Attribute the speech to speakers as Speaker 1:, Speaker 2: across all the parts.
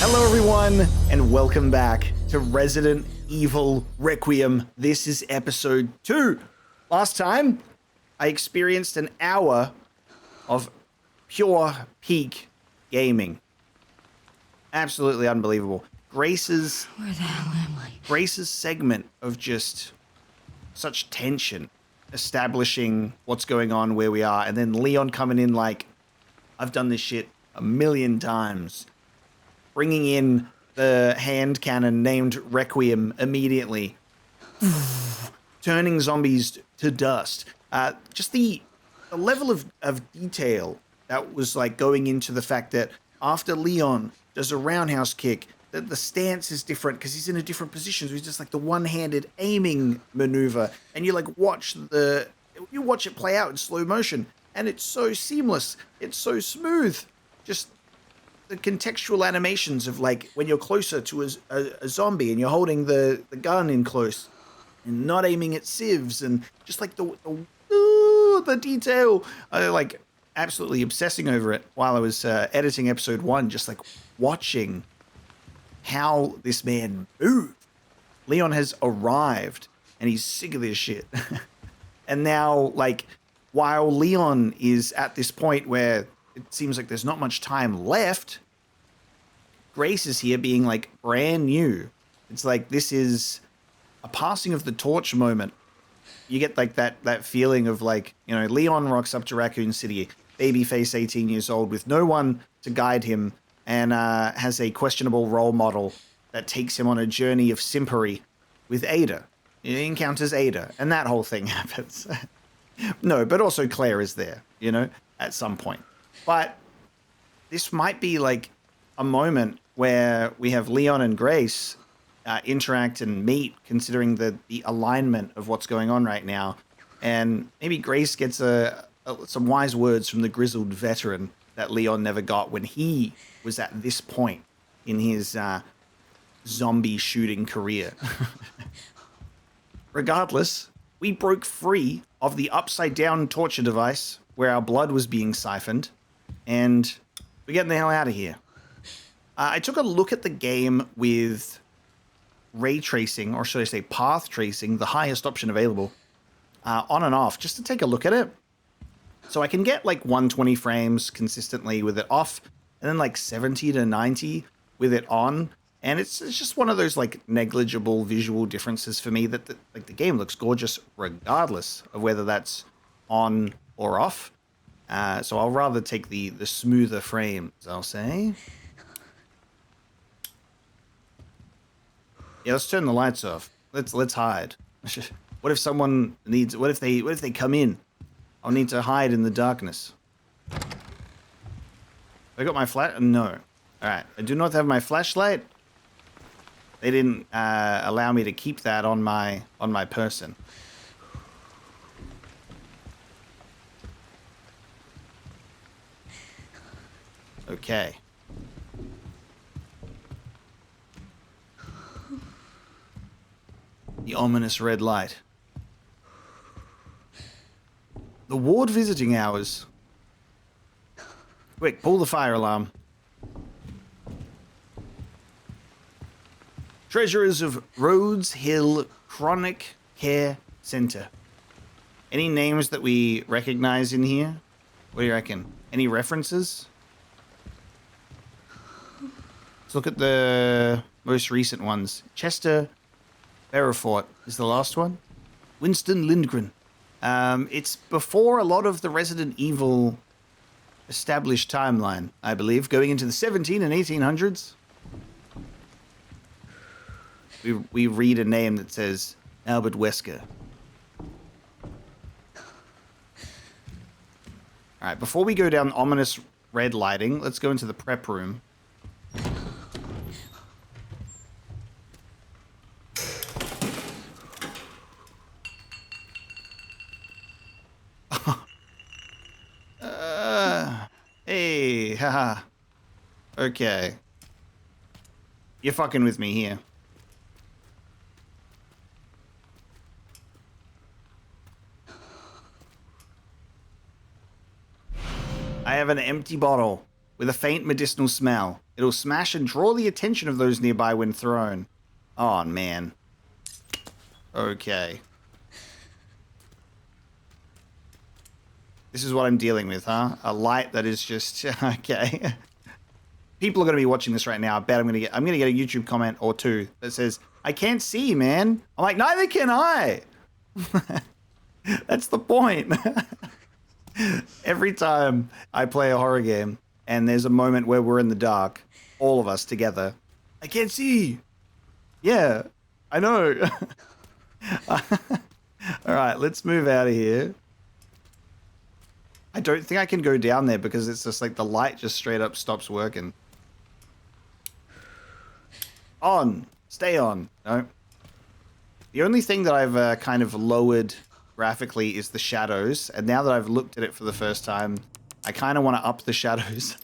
Speaker 1: Hello everyone, and welcome back to Resident Evil Requiem. This is episode 2. Last time, I experienced an hour of pure peak gaming. Absolutely unbelievable. Grace's
Speaker 2: Where the hell am I?
Speaker 1: Grace's segment of just such tension, establishing what's going on, where we are, and then Leon coming in like, I've done this shit a million times. Bringing in the hand cannon named Requiem immediately. Turning zombies to dust. Just the level of detail that was like going into the fact that after Leon does a roundhouse kick, that the stance is different because he's in a different position. So he's just like the one-handed aiming maneuver. And you like watch it play out in slow motion. And it's so seamless. It's so smooth. Just the contextual animations of like when you're closer to a zombie and you're holding the gun in close and not aiming at sieves, and just like the detail. I like absolutely obsessing over it while I was editing episode 1, just like watching how this man moved. Leon has arrived and he's sick of this shit. And now, like, while Leon is at this point where it seems like there's not much time left, Grace is here being like brand new. It's like this is a passing of the torch moment. You get like that feeling of like, you know, Leon rocks up to Raccoon City, babyface 18 years old with no one to guide him, and has a questionable role model that takes him on a journey of simpery with Ada. He encounters Ada, and that whole thing happens. No, but also Claire is there, you know, at some point. But this might be like a moment where we have Leon and Grace interact and meet, considering the alignment of what's going on right now. And maybe Grace gets some wise words from the grizzled veteran that Leon never got when he was at this point in his zombie shooting career. Regardless, we broke free of the upside-down torture device where our blood was being siphoned, and we're getting the hell out of here. I took a look at the game with ray tracing, or should I say path tracing, the highest option available, on and off, just to take a look at it. So I can get like 120 frames consistently with it off, and then like 70 to 90 with it on. And it's just one of those like negligible visual differences for me that the game looks gorgeous regardless of whether that's on or off. So I'll rather take the smoother frames, I'll say. Yeah, let's turn the lights off. Let's hide. What if someone needs? What if they come in? I'll need to hide in the darkness. I got my flash. No. All right. I do not have my flashlight. They didn't allow me to keep that on my person. Okay. The ominous red light. The ward visiting hours. Quick, pull the fire alarm. Treasurers of Rhodes Hill Chronic Care Center. Any names that we recognize in here? What do you reckon? Any references? Let's look at the most recent ones. Chester Berefort is the last one. Winston Lindgren. It's before a lot of the Resident Evil established timeline, I believe, going into the 17 and 1800s. We read a name that says Albert Wesker. All right, before we go down ominous red lighting, let's go into the prep room. Hey, haha. Okay. You're fucking with me here. I have an empty bottle with a faint medicinal smell. It'll smash and draw the attention of those nearby when thrown. Oh, man. Okay. This is what I'm dealing with, huh? A light that is just... Okay. People are going to be watching this right now. I bet I'm going to get a YouTube comment or two that says, I can't see, man. I'm like, neither can I. That's the point. Every time I play a horror game and there's a moment where we're in the dark, all of us together, I can't see. Yeah, I know. All right, let's move out of here. I don't think I can go down there because it's just like the light just straight up stops working. On. Stay on. No. The only thing that I've kind of lowered graphically is the shadows. And now that I've looked at it for the first time, I kind of want to up the shadows.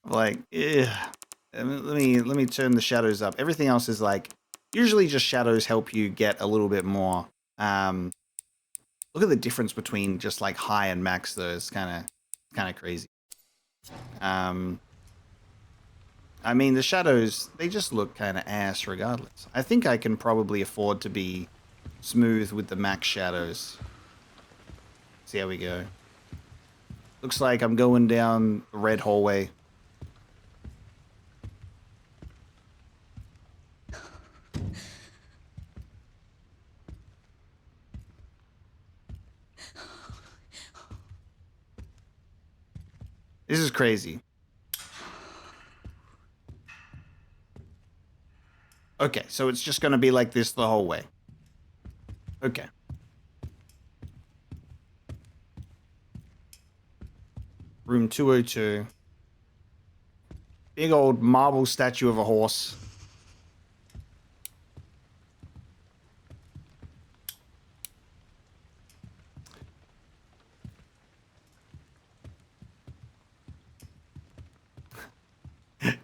Speaker 1: I'm like, yeah. Let me turn the shadows up. Everything else is like, usually just shadows help you get a little bit more. Look at the difference between just like high and max though. It's kind of crazy. I mean, the shadows, they just look kind of ass regardless. I think I can probably afford to be smooth with the max shadows. See how we go. Looks like I'm going down the red hallway. This is crazy. Okay, so it's just going to be like this the whole way. Okay. Room 202. Big old marble statue of a horse.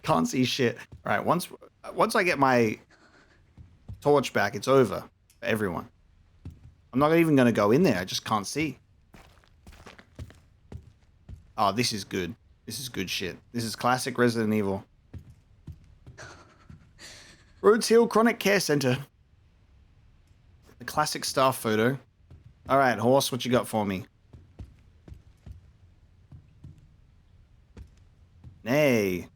Speaker 1: Can't see shit. All right, once I get my torch back, it's over for everyone. I'm not even going to go in there. I just can't see. Oh, this is good. This is good shit. This is classic Resident Evil. Rhodes Hill Chronic Care Center. The classic staff photo. All right, horse, what you got for me? Nay.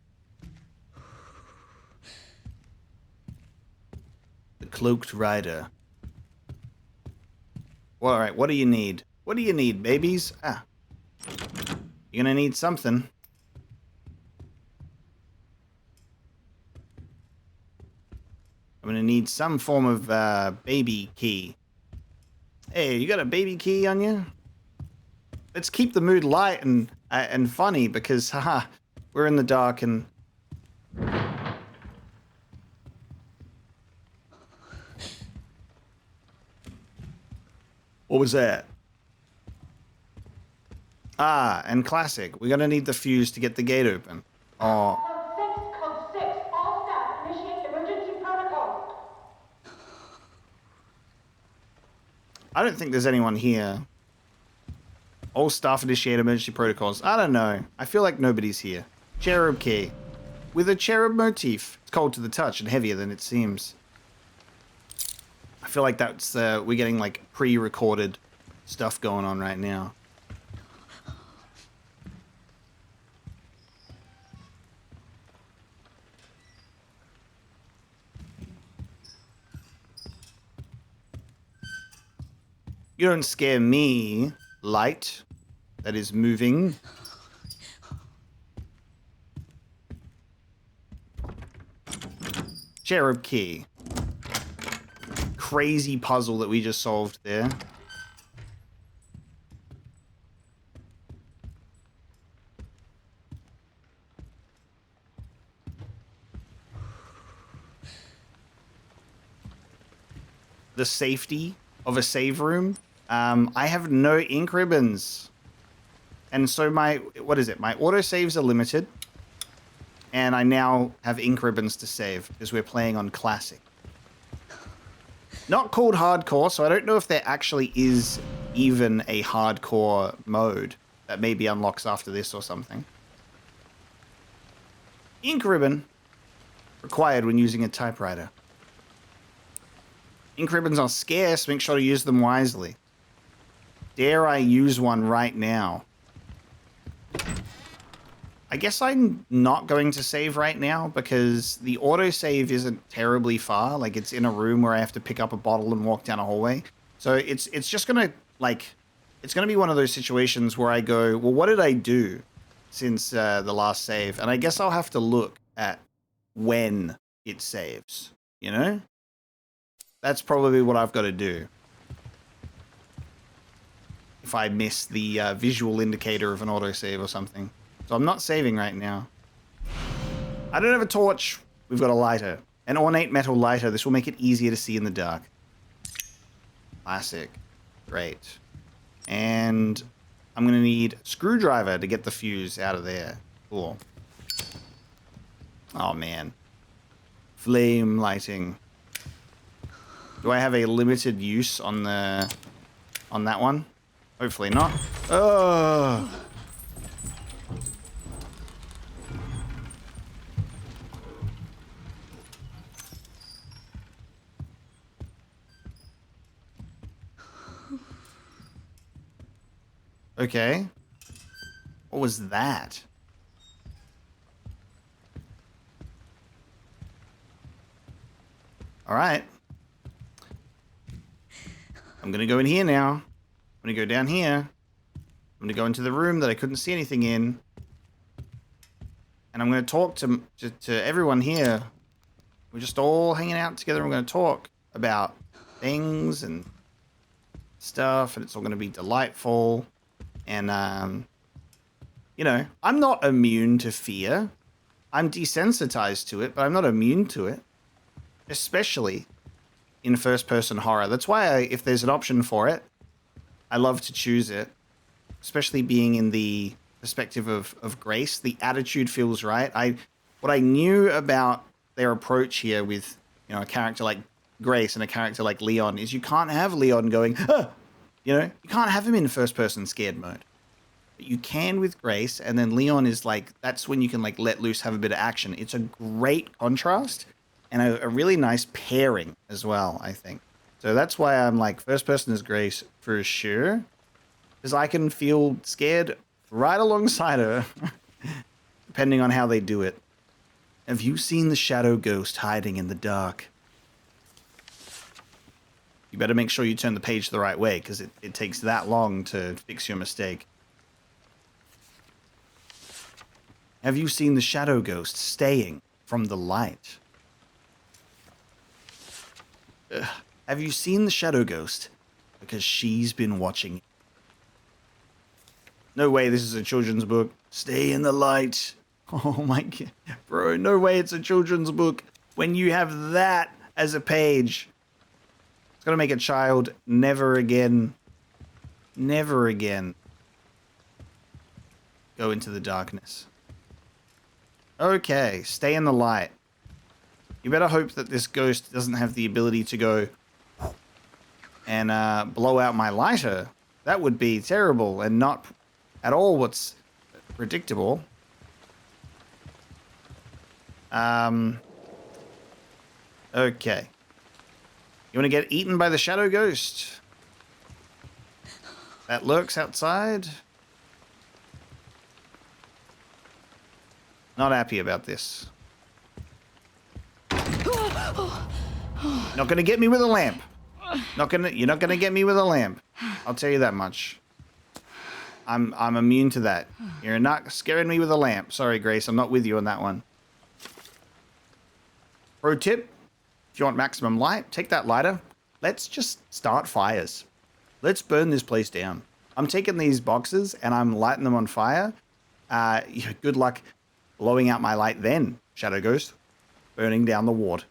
Speaker 1: The cloaked rider. Well, all right, what do you need? What do you need, babies? Ah. You're gonna need something. I'm gonna need some form of baby key. Hey, you got a baby key on you? Let's keep the mood light and funny because, haha, we're in the dark and... What was that? Ah, and classic. We're gonna need the fuse to get the gate open. Oh.
Speaker 2: Code 6, all staff, initiate emergency protocol.
Speaker 1: I don't think there's anyone here. All staff initiate emergency protocols. I don't know. I feel like nobody's here. Cherub key. With a cherub motif. It's cold to the touch and heavier than it seems. I feel like that's, we're getting like pre-recorded stuff going on right now. You don't scare me, light that is moving. Cherub key. Crazy puzzle that we just solved there. The safety of a save room. I have no ink ribbons. And so my, what is it? My autosaves are limited. And I now have ink ribbons to save because we're playing on classic. Not called hardcore, so I don't know if there actually is even a hardcore mode that maybe unlocks after this or something. Ink ribbon required when using a typewriter. Ink ribbons are scarce. Make sure to use them wisely. Dare I use one right now? I guess I'm not going to save right now because the autosave isn't terribly far. Like, it's in a room where I have to pick up a bottle and walk down a hallway. So it's just gonna, like, it's gonna be one of those situations where I go, well, what did I do since the last save? And I guess I'll have to look at when it saves, you know? That's probably what I've got to do. If I miss the visual indicator of an autosave or something. So I'm not saving right now. I don't have a torch. We've got a lighter. An ornate metal lighter. This will make it easier to see in the dark. Classic. Great. And I'm going to need a screwdriver to get the fuse out of there. Cool. Oh, man. Flame lighting. Do I have a limited use on that one? Hopefully not. Oh. Okay. What was that? All right. I'm going to go in here now. I'm going to go down here. I'm going to go into the room that I couldn't see anything in. And I'm going to talk to everyone here. We're just all hanging out together. I'm going to talk about things and stuff. And it's all going to be delightful. And, you know, I'm not immune to fear. I'm desensitized to it, but I'm not immune to it. Especially in first-person horror. That's why, if there's an option for it, I love to choose it. Especially being in the perspective of Grace. The attitude feels right. What I knew about their approach here with, you know, a character like Grace and a character like Leon is you can't have Leon going, ah! You know, you can't have him in first-person scared mode. But you can with Grace, and then Leon is like, that's when you can like let loose, have a bit of action. It's a great contrast and a really nice pairing as well, I think. So that's why I'm like, first person is Grace for sure. Because I can feel scared right alongside her, depending on how they do it. Have you seen the shadow ghost hiding in the dark? You better make sure you turn the page the right way, because it takes that long to fix your mistake. Have you seen the shadow ghost staying from the light? Have you seen the shadow ghost? Because she's been watching. No way this is a children's book. Stay in the light. Oh my god. Bro, no way it's a children's book when you have that as a page. It's going to make a child never again go into the darkness. Okay, stay in the light. You better hope that this ghost doesn't have the ability to go and blow out my lighter. That would be terrible and not at all what's predictable. Okay. You want to get eaten by the shadow ghost? That lurks outside? Not happy about this. Not gonna get me with a lamp. You're not gonna get me with a lamp. I'll tell you that much. I'm immune to that. You're not scaring me with a lamp. Sorry, Grace, I'm not with you on that one. Pro tip, if you want maximum light, take that lighter. Let's just start fires. Let's burn this place down. I'm taking these boxes and I'm lighting them on fire. Good luck blowing out my light then, Shadow Ghost. Burning down the ward.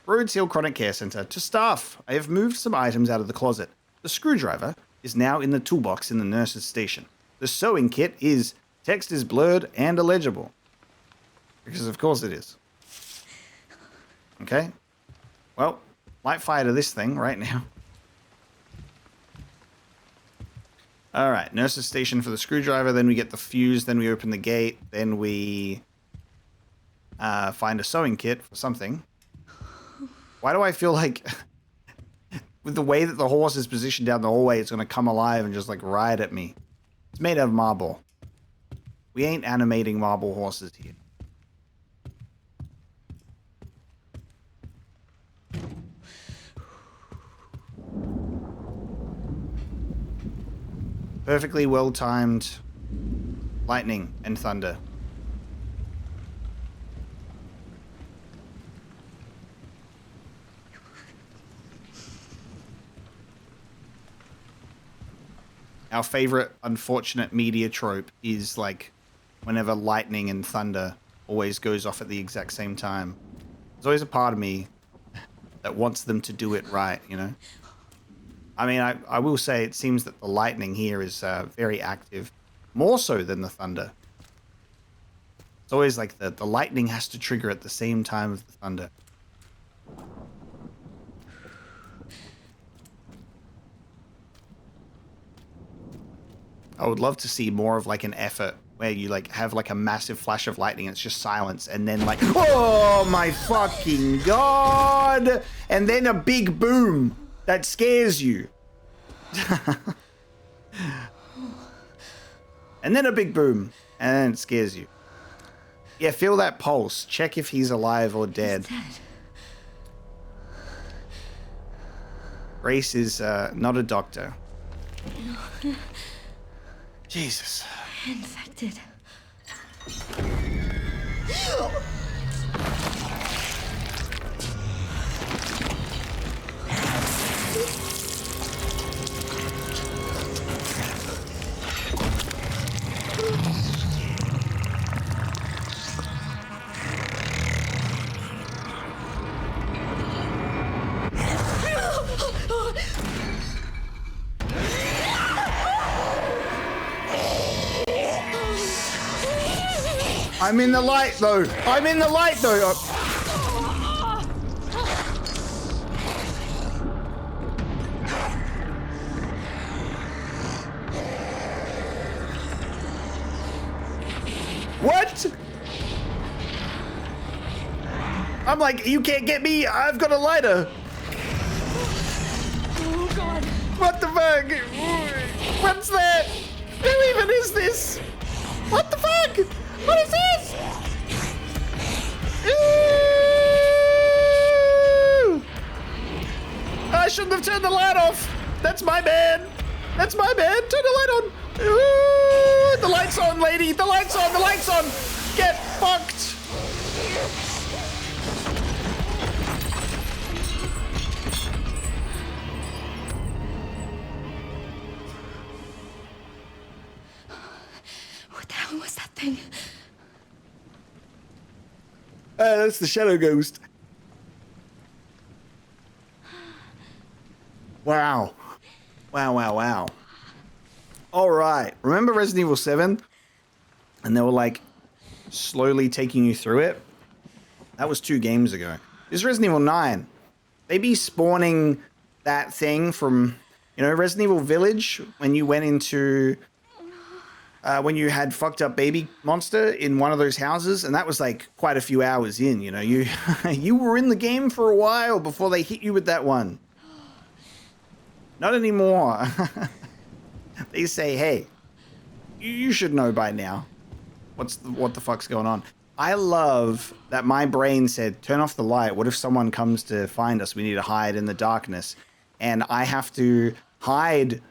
Speaker 1: Rhodes Hill Chronic Care Center. To staff, I have moved some items out of the closet. The screwdriver is now in the toolbox in the nurse's station. The sewing kit is, text is blurred and illegible. Because of course it is. Okay. Well, light fire to this thing right now. Alright, nurse's station for the screwdriver, then we get the fuse, then we open the gate, then we find a sewing kit for something. Why do I feel like with the way that the horse is positioned down the hallway, it's going to come alive and just like ride at me? It's made out of marble. We ain't animating marble horses here. Perfectly well-timed lightning and thunder. Our favorite unfortunate media trope is like whenever lightning and thunder always goes off at the exact same time. There's always a part of me that wants them to do it right, you know? I mean, I will say it seems that the lightning here is very active, more so than the thunder. It's always like the lightning has to trigger at the same time as the thunder. I would love to see more of like an effort where you like have like a massive flash of lightning and it's just silence and then like, oh my fucking god! And then a big boom that scares you. And then a big boom and then it scares you. Yeah, feel that pulse. Check if he's alive or dead. Grace is not a doctor. Jesus.
Speaker 3: Infected.
Speaker 1: I'm in the light though. I'm in the light though. What? I'm like, you can't get me. I've got a lighter.
Speaker 3: Oh god.
Speaker 1: What the fuck? What's that? Who even is this? What the fuck? What is this? Ooh! I shouldn't have turned the light off. That's my bad. That's my bad. Turn the light on. Ooh! The light's on, lady. The light's on. The light's on. Get fucked.
Speaker 3: What the hell was that thing?
Speaker 1: That's the shadow ghost. Wow. Wow, wow, wow. All right. Remember Resident Evil 7? And they were like slowly taking you through it? That was 2 games ago. This is Resident Evil 9. They be spawning that thing from, you know, Resident Evil Village when you went into... when you had fucked up baby monster in one of those houses, and that was like quite a few hours in, you know, you you were in the game for a while before they hit you with that one. Not anymore. They say, hey, you should know by now what the fuck's going on. I love that my brain said, turn off the light. What if someone comes to find us? We need to hide in the darkness. And I have to hide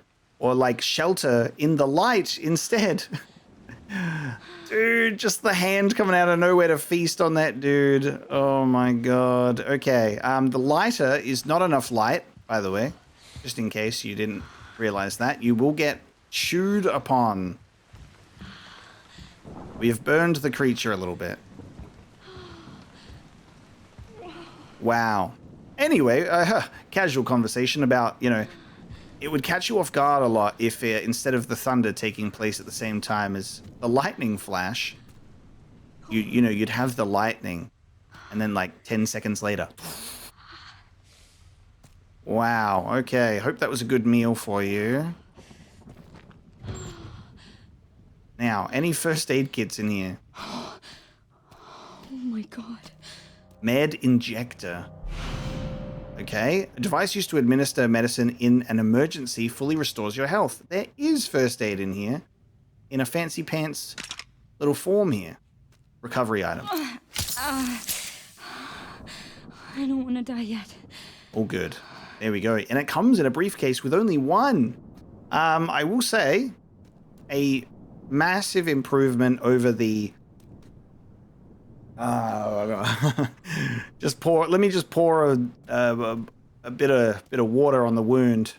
Speaker 1: or like shelter in the light instead. Dude, just the hand coming out of nowhere to feast on that dude. Oh my god. Okay, the lighter is not enough light, by the way. Just in case you didn't realize that. You will get chewed upon. We have burned the creature a little bit. Wow. Anyway, casual conversation about, you know, it would catch you off guard a lot if instead of the thunder taking place at the same time as the lightning flash, you know, you'd have the lightning and then like 10 seconds later. Wow, okay. Hope that was a good meal for you. Now, any first aid kits in here?
Speaker 3: Oh my my god.
Speaker 1: Med injector. Okay. A device used to administer medicine in an emergency fully restores your health. There is first aid in here. In a fancy pants little form here. Recovery item.
Speaker 3: I don't want to die yet.
Speaker 1: All good. There we go. And it comes in a briefcase with only one. I will say a massive improvement over the let me just pour a bit of water on the wound.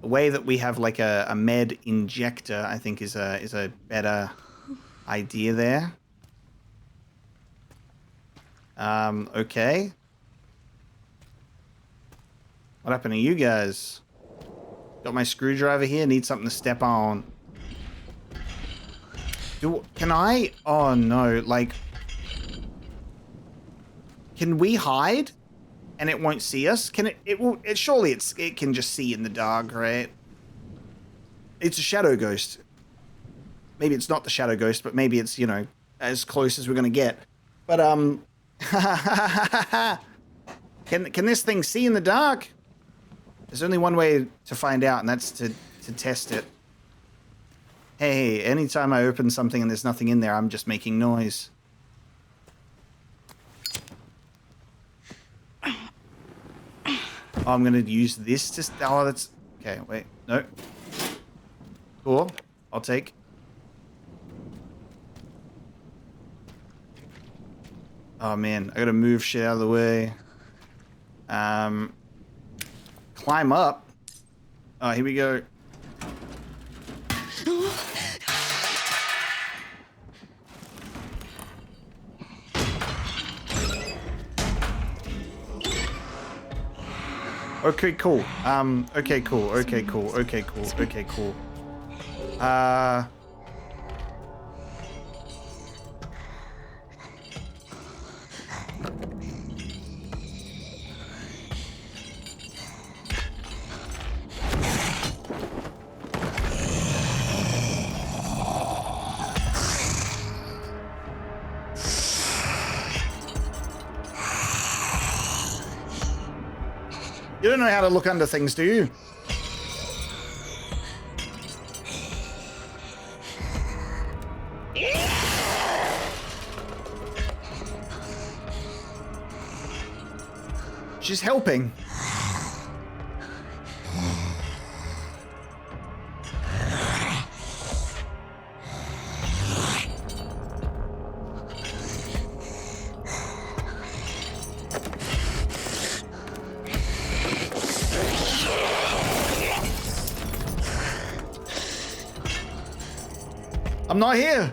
Speaker 1: The way that we have like a med injector, I think is a better idea there. Okay. What happened to you guys? Got my screwdriver here, need something to step on. Can I? Oh no, like... Can we hide? And it won't see us? Can it surely it can just see in the dark, right? It's a shadow ghost. Maybe it's not the shadow ghost, but maybe it's, you know, as close as we're gonna get. But, can this thing see in the dark? There's only one way to find out, and that's to test it. Hey, anytime I open something and there's nothing in there, I'm just making noise. Oh, I'm gonna use this to... Oh, that's... Okay, wait. No. Cool. I'll take. Oh, man. I gotta move shit out of the way. Climb up. Oh, here we go. Okay, cool. Okay, cool. Okay, cool. Okay, cool. Okay, cool. You don't know how to look under things, do you? She's helping. I'm not here.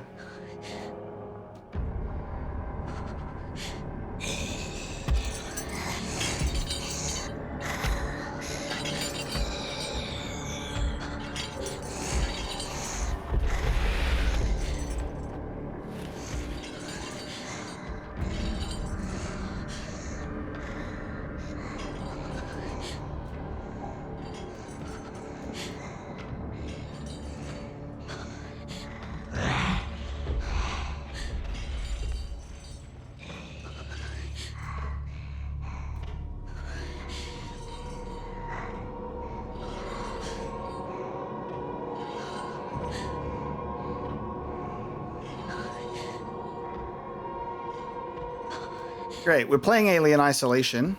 Speaker 1: Great, we're playing Alien Isolation.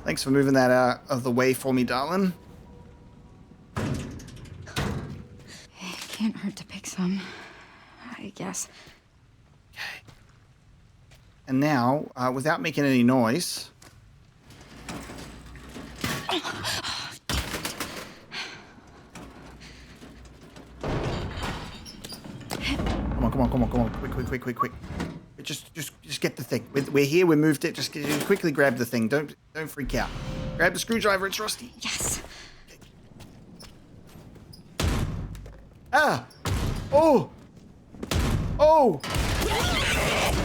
Speaker 1: Thanks for moving that out of the way for me, darling.
Speaker 3: It can't hurt to pick some, I guess.
Speaker 1: Okay. And now, without making any noise... Come on. Quick. Just get the thing. We're here, we moved it. Just quickly grab the thing. Don't freak out. Grab the screwdriver, it's rusty.
Speaker 3: Yes.
Speaker 1: Okay. Ah! Oh!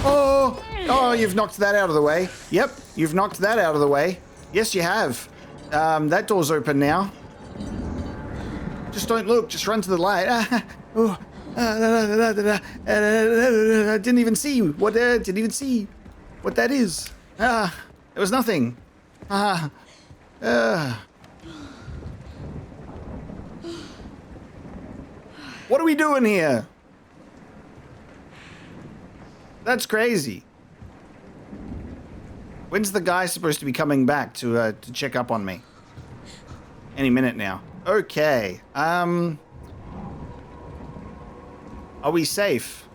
Speaker 1: Oh, oh, you've knocked that out of the way. Yep, you've knocked that out of the way. Yes, you have. That door's open now. Just don't look. Just run to the light. Oh, I didn't even see what. Didn't even see what that is. It was nothing. What are we doing here? That's crazy. When's the guy supposed to be coming back to check up on me? Any minute now. Okay. Are we safe?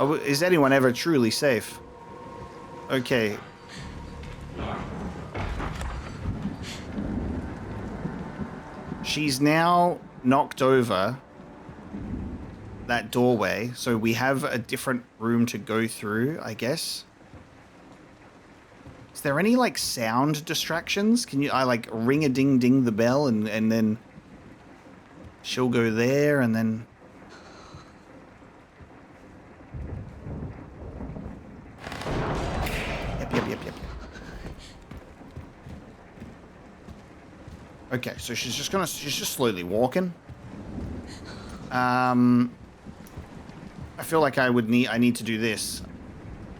Speaker 1: Is anyone ever truly safe? Okay. She's now knocked over that doorway, so we have a different room to go through, I guess. Is there any, like, sound distractions? Can I, like, ring-a-ding-ding the bell and then she'll go there and then... Yep. Okay, so she's just slowly walking. I feel like I need to do this.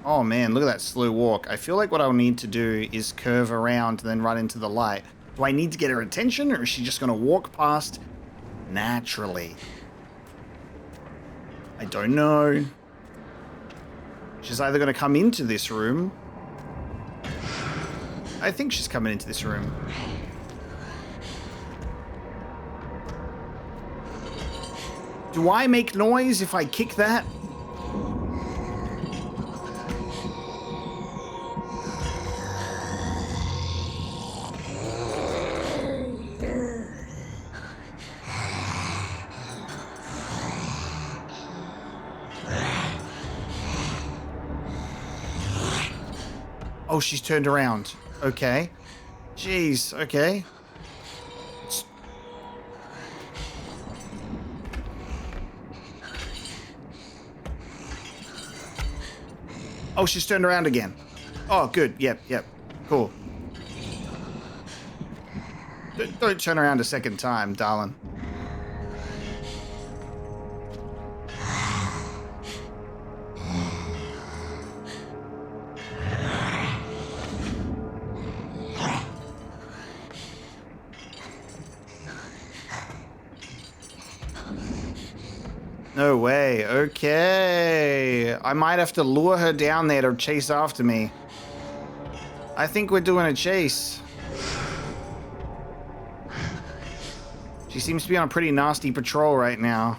Speaker 1: Oh man, look at that slow walk. I feel like what I'll need to do is curve around and then run into the light. Do I need to get her attention, or is she just gonna walk past naturally? I don't know. She's either gonna come into this room. I think she's coming into this room. Do I make noise if I kick that? Oh, she's turned around. Okay. Jeez, okay. Oh, she's turned around again. Oh, good. Yep. Cool. Don't turn around a second time, darling. No way. Okay. I might have to lure her down there to chase after me. I think we're doing a chase. She seems to be on a pretty nasty patrol right now.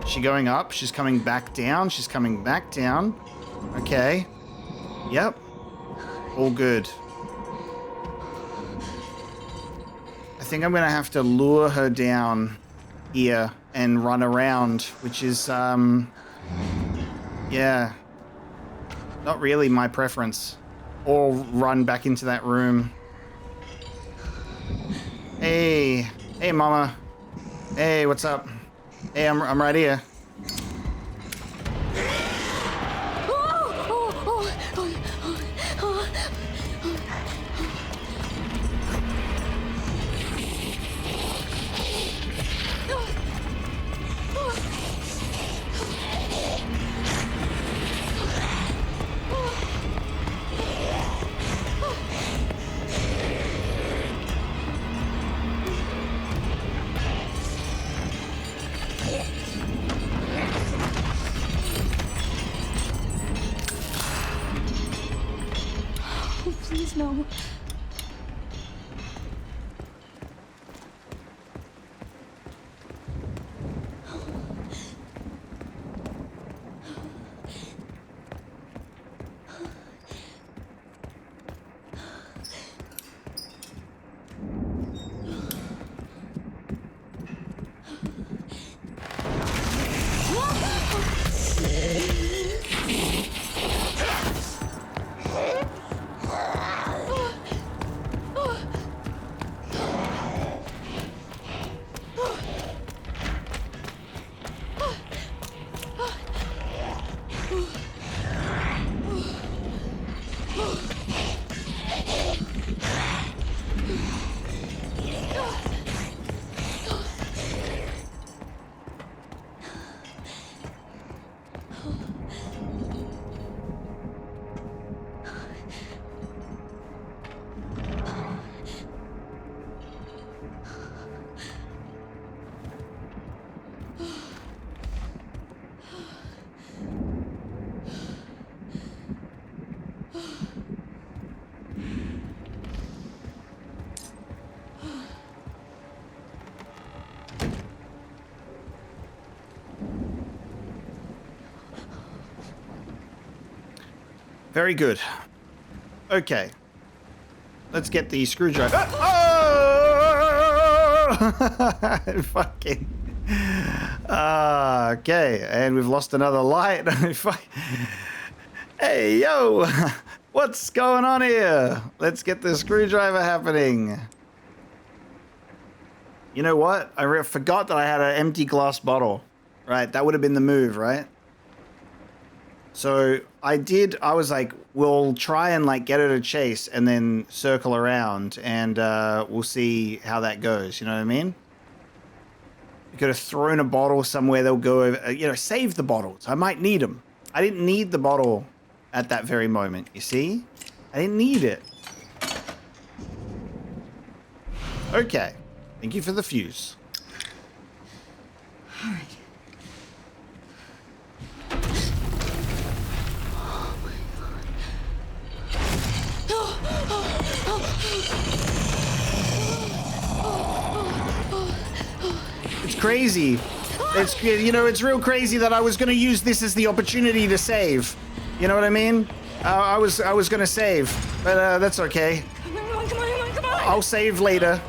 Speaker 1: She going up? She's coming back down? She's coming back down. Okay. Yep. All good. I think I'm gonna have to lure her down here and run around, which is, yeah. Not really my preference. Or run back into that room. Hey. Hey, mama. Hey, what's up? Hey, I'm right here. Very good. Okay. Let's get the screwdriver. Oh! Fucking. Okay, and we've lost another light. Hey, yo! What's going on here? Let's get the screwdriver happening. You know what? I forgot that I had an empty glass bottle. Right, that would have been the move, right? So I was like, we'll try and like get her to chase and then circle around and we'll see how that goes. You know what I mean? We could have thrown a bottle somewhere. They'll go over, you know, save the bottles. I might need them. I didn't need the bottle at that very moment. You see? I didn't need it. Okay. Thank you for the fuse.
Speaker 3: All right.
Speaker 1: It's crazy. It's, you know, it's real crazy that I was going to use this as the opportunity to save. You know what I mean? I was going to save, but that's okay.
Speaker 3: Come on.
Speaker 1: I'll save later.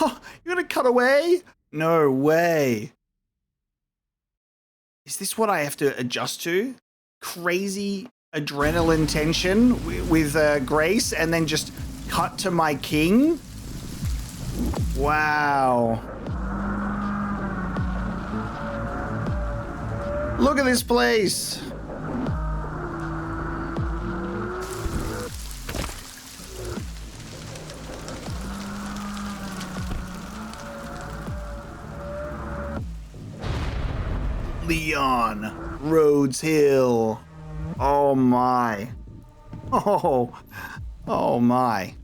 Speaker 1: Oh, you're gonna cut away? No way. Is this what I have to adjust to? Crazy adrenaline tension with Grace and then just cut to my king? Wow. Look at this place. Leon, Rhodes Hill. Oh my. Oh my.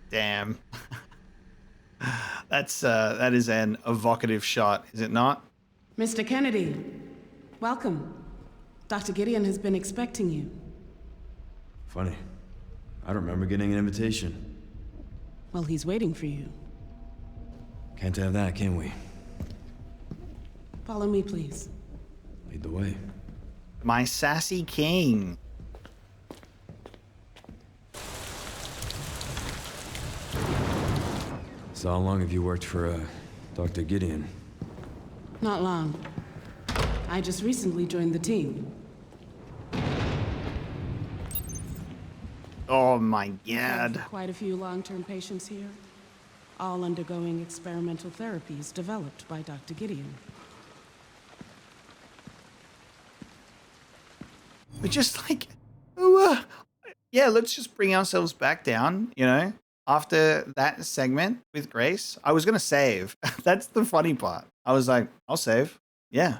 Speaker 1: Damn. That is an evocative shot, is it not?
Speaker 4: Mr. Kennedy, welcome. Dr. Gideon has been expecting you.
Speaker 5: Funny. I don't remember getting an invitation.
Speaker 4: Well, he's waiting for you.
Speaker 5: Can't have that, can we?
Speaker 4: Follow me, please.
Speaker 5: Lead the way.
Speaker 1: My sassy king.
Speaker 5: So how long have you worked for, Dr. Gideon?
Speaker 4: Not long. I just recently joined the team.
Speaker 1: Oh my
Speaker 4: I have
Speaker 1: god.
Speaker 4: quite a few long-term patients here, all undergoing experimental therapies developed by Dr. Gideon.
Speaker 1: We're just like, oh, yeah, let's just bring ourselves back down, you know? After that segment with Grace, I was going to save. That's the funny part. I was like, I'll save. Yeah.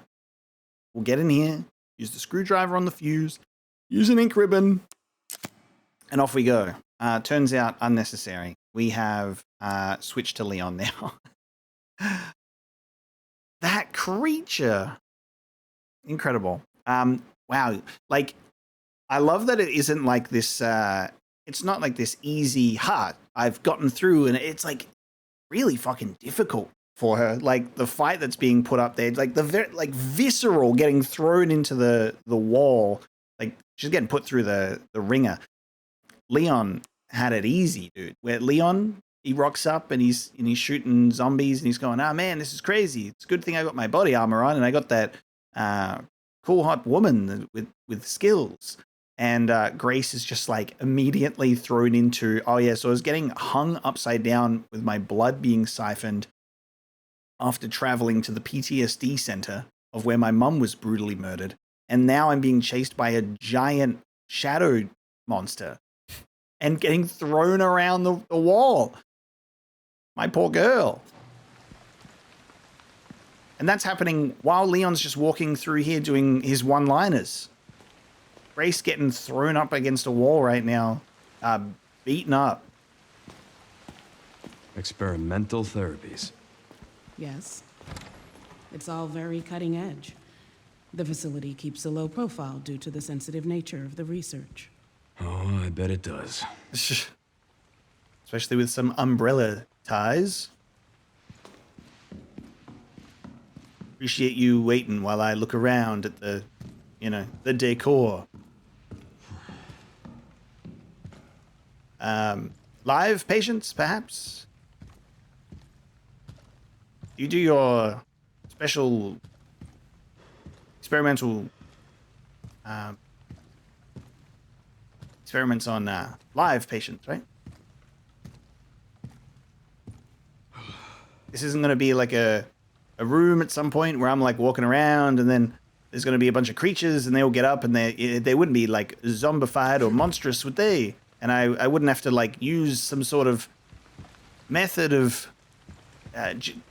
Speaker 1: We'll get in here, use the screwdriver on the fuse, use an ink ribbon, and off we go. Turns out unnecessary. We have switched to Leon now. That creature. Incredible. Wow. Like, I love that it isn't like this, it's not like this easy, I've gotten through, and it's like really fucking difficult for her. Like the fight that's being put up there, like the like visceral getting thrown into the wall, like she's getting put through the ringer. Leon had it easy, dude. Where Leon, he rocks up and he's shooting zombies and he's going, oh man, this is crazy. It's a good thing I got my body armor on and I got that cool hot woman with skills. And Grace is just like immediately thrown into, oh yeah, so I was getting hung upside down with my blood being siphoned after traveling to the PTSD center of where my mum was brutally murdered. And now I'm being chased by a giant shadow monster and getting thrown around the wall. My poor girl. And that's happening while Leon's just walking through here doing his one-liners. Grace getting thrown up against a wall right now, beaten up.
Speaker 5: Experimental therapies.
Speaker 4: Yes. It's all very cutting edge. The facility keeps a low profile due to the sensitive nature of the research.
Speaker 5: Oh, I bet it does.
Speaker 1: Especially with some umbrella ties. Appreciate you waiting while I look around at the, the decor. Live patients, perhaps? You do your special experimental experiments on live patients, right? This isn't going to be like a room at some point where I'm like walking around and then there's going to be a bunch of creatures and they all get up and they wouldn't be like zombified or monstrous, would they? And I wouldn't have to like use some sort of method of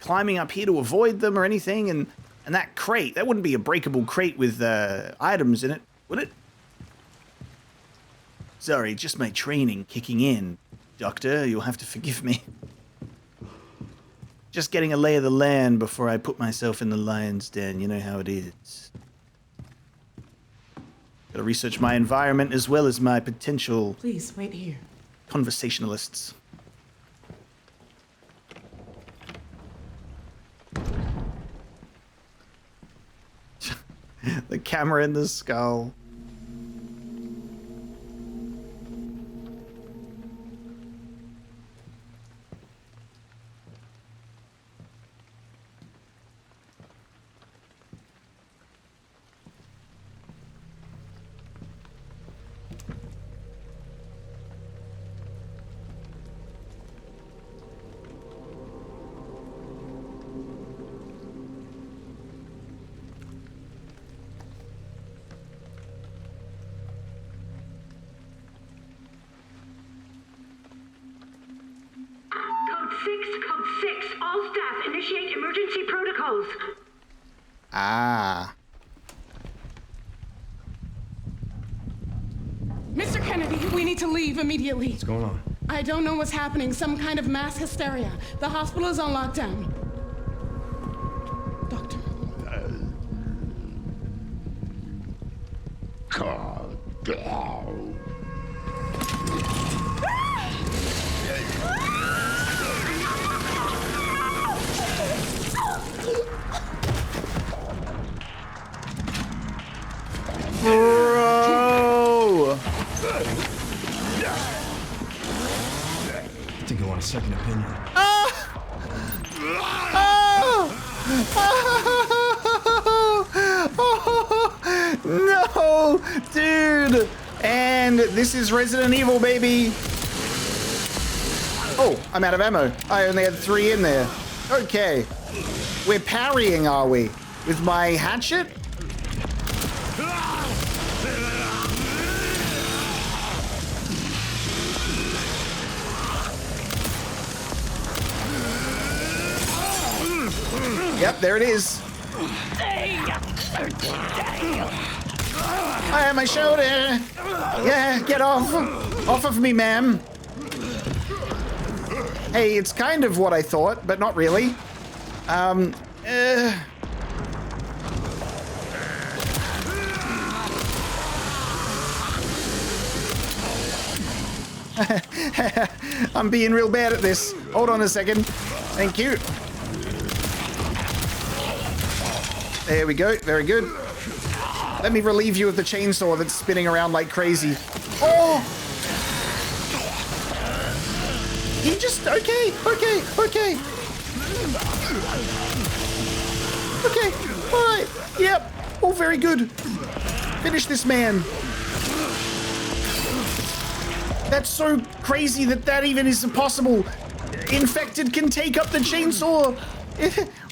Speaker 1: climbing up here to avoid them or anything. And that crate, that wouldn't be a breakable crate with items in it, would it? Sorry, just my training kicking in, Doctor. You'll have to forgive me. Just getting a lay of the land before I put myself in the lion's den. You know how it is. Gotta research my environment as well as my potential...
Speaker 4: Please, wait here.
Speaker 1: ...conversationalists. The camera in the skull.
Speaker 2: Code 6, all staff initiate emergency protocols.
Speaker 1: Ah.
Speaker 4: Mr. Kennedy, we need to leave immediately.
Speaker 5: What's going on?
Speaker 4: I don't know what's happening. Some kind of mass hysteria. The hospital is on lockdown. Doctor.
Speaker 6: Calm down.
Speaker 1: Bro!
Speaker 5: I think I want a second opinion.
Speaker 1: No, dude. And this is Resident Evil, baby. Oh, I'm out of ammo. I only had 3 in there. Okay. We're parrying, are we? With my hatchet? Yep, there it is. I have my shoulder. Yeah, get off. Off of me, ma'am. Hey, it's kind of what I thought, but not really. I'm being real bad at this. Hold on a second. Thank you. There we go. Very good. Let me relieve you of the chainsaw that's spinning around like crazy. Oh! He just... Okay. All right. Yep. Oh, very good. Finish this man. That's so crazy that even is possible. Infected can take up the chainsaw.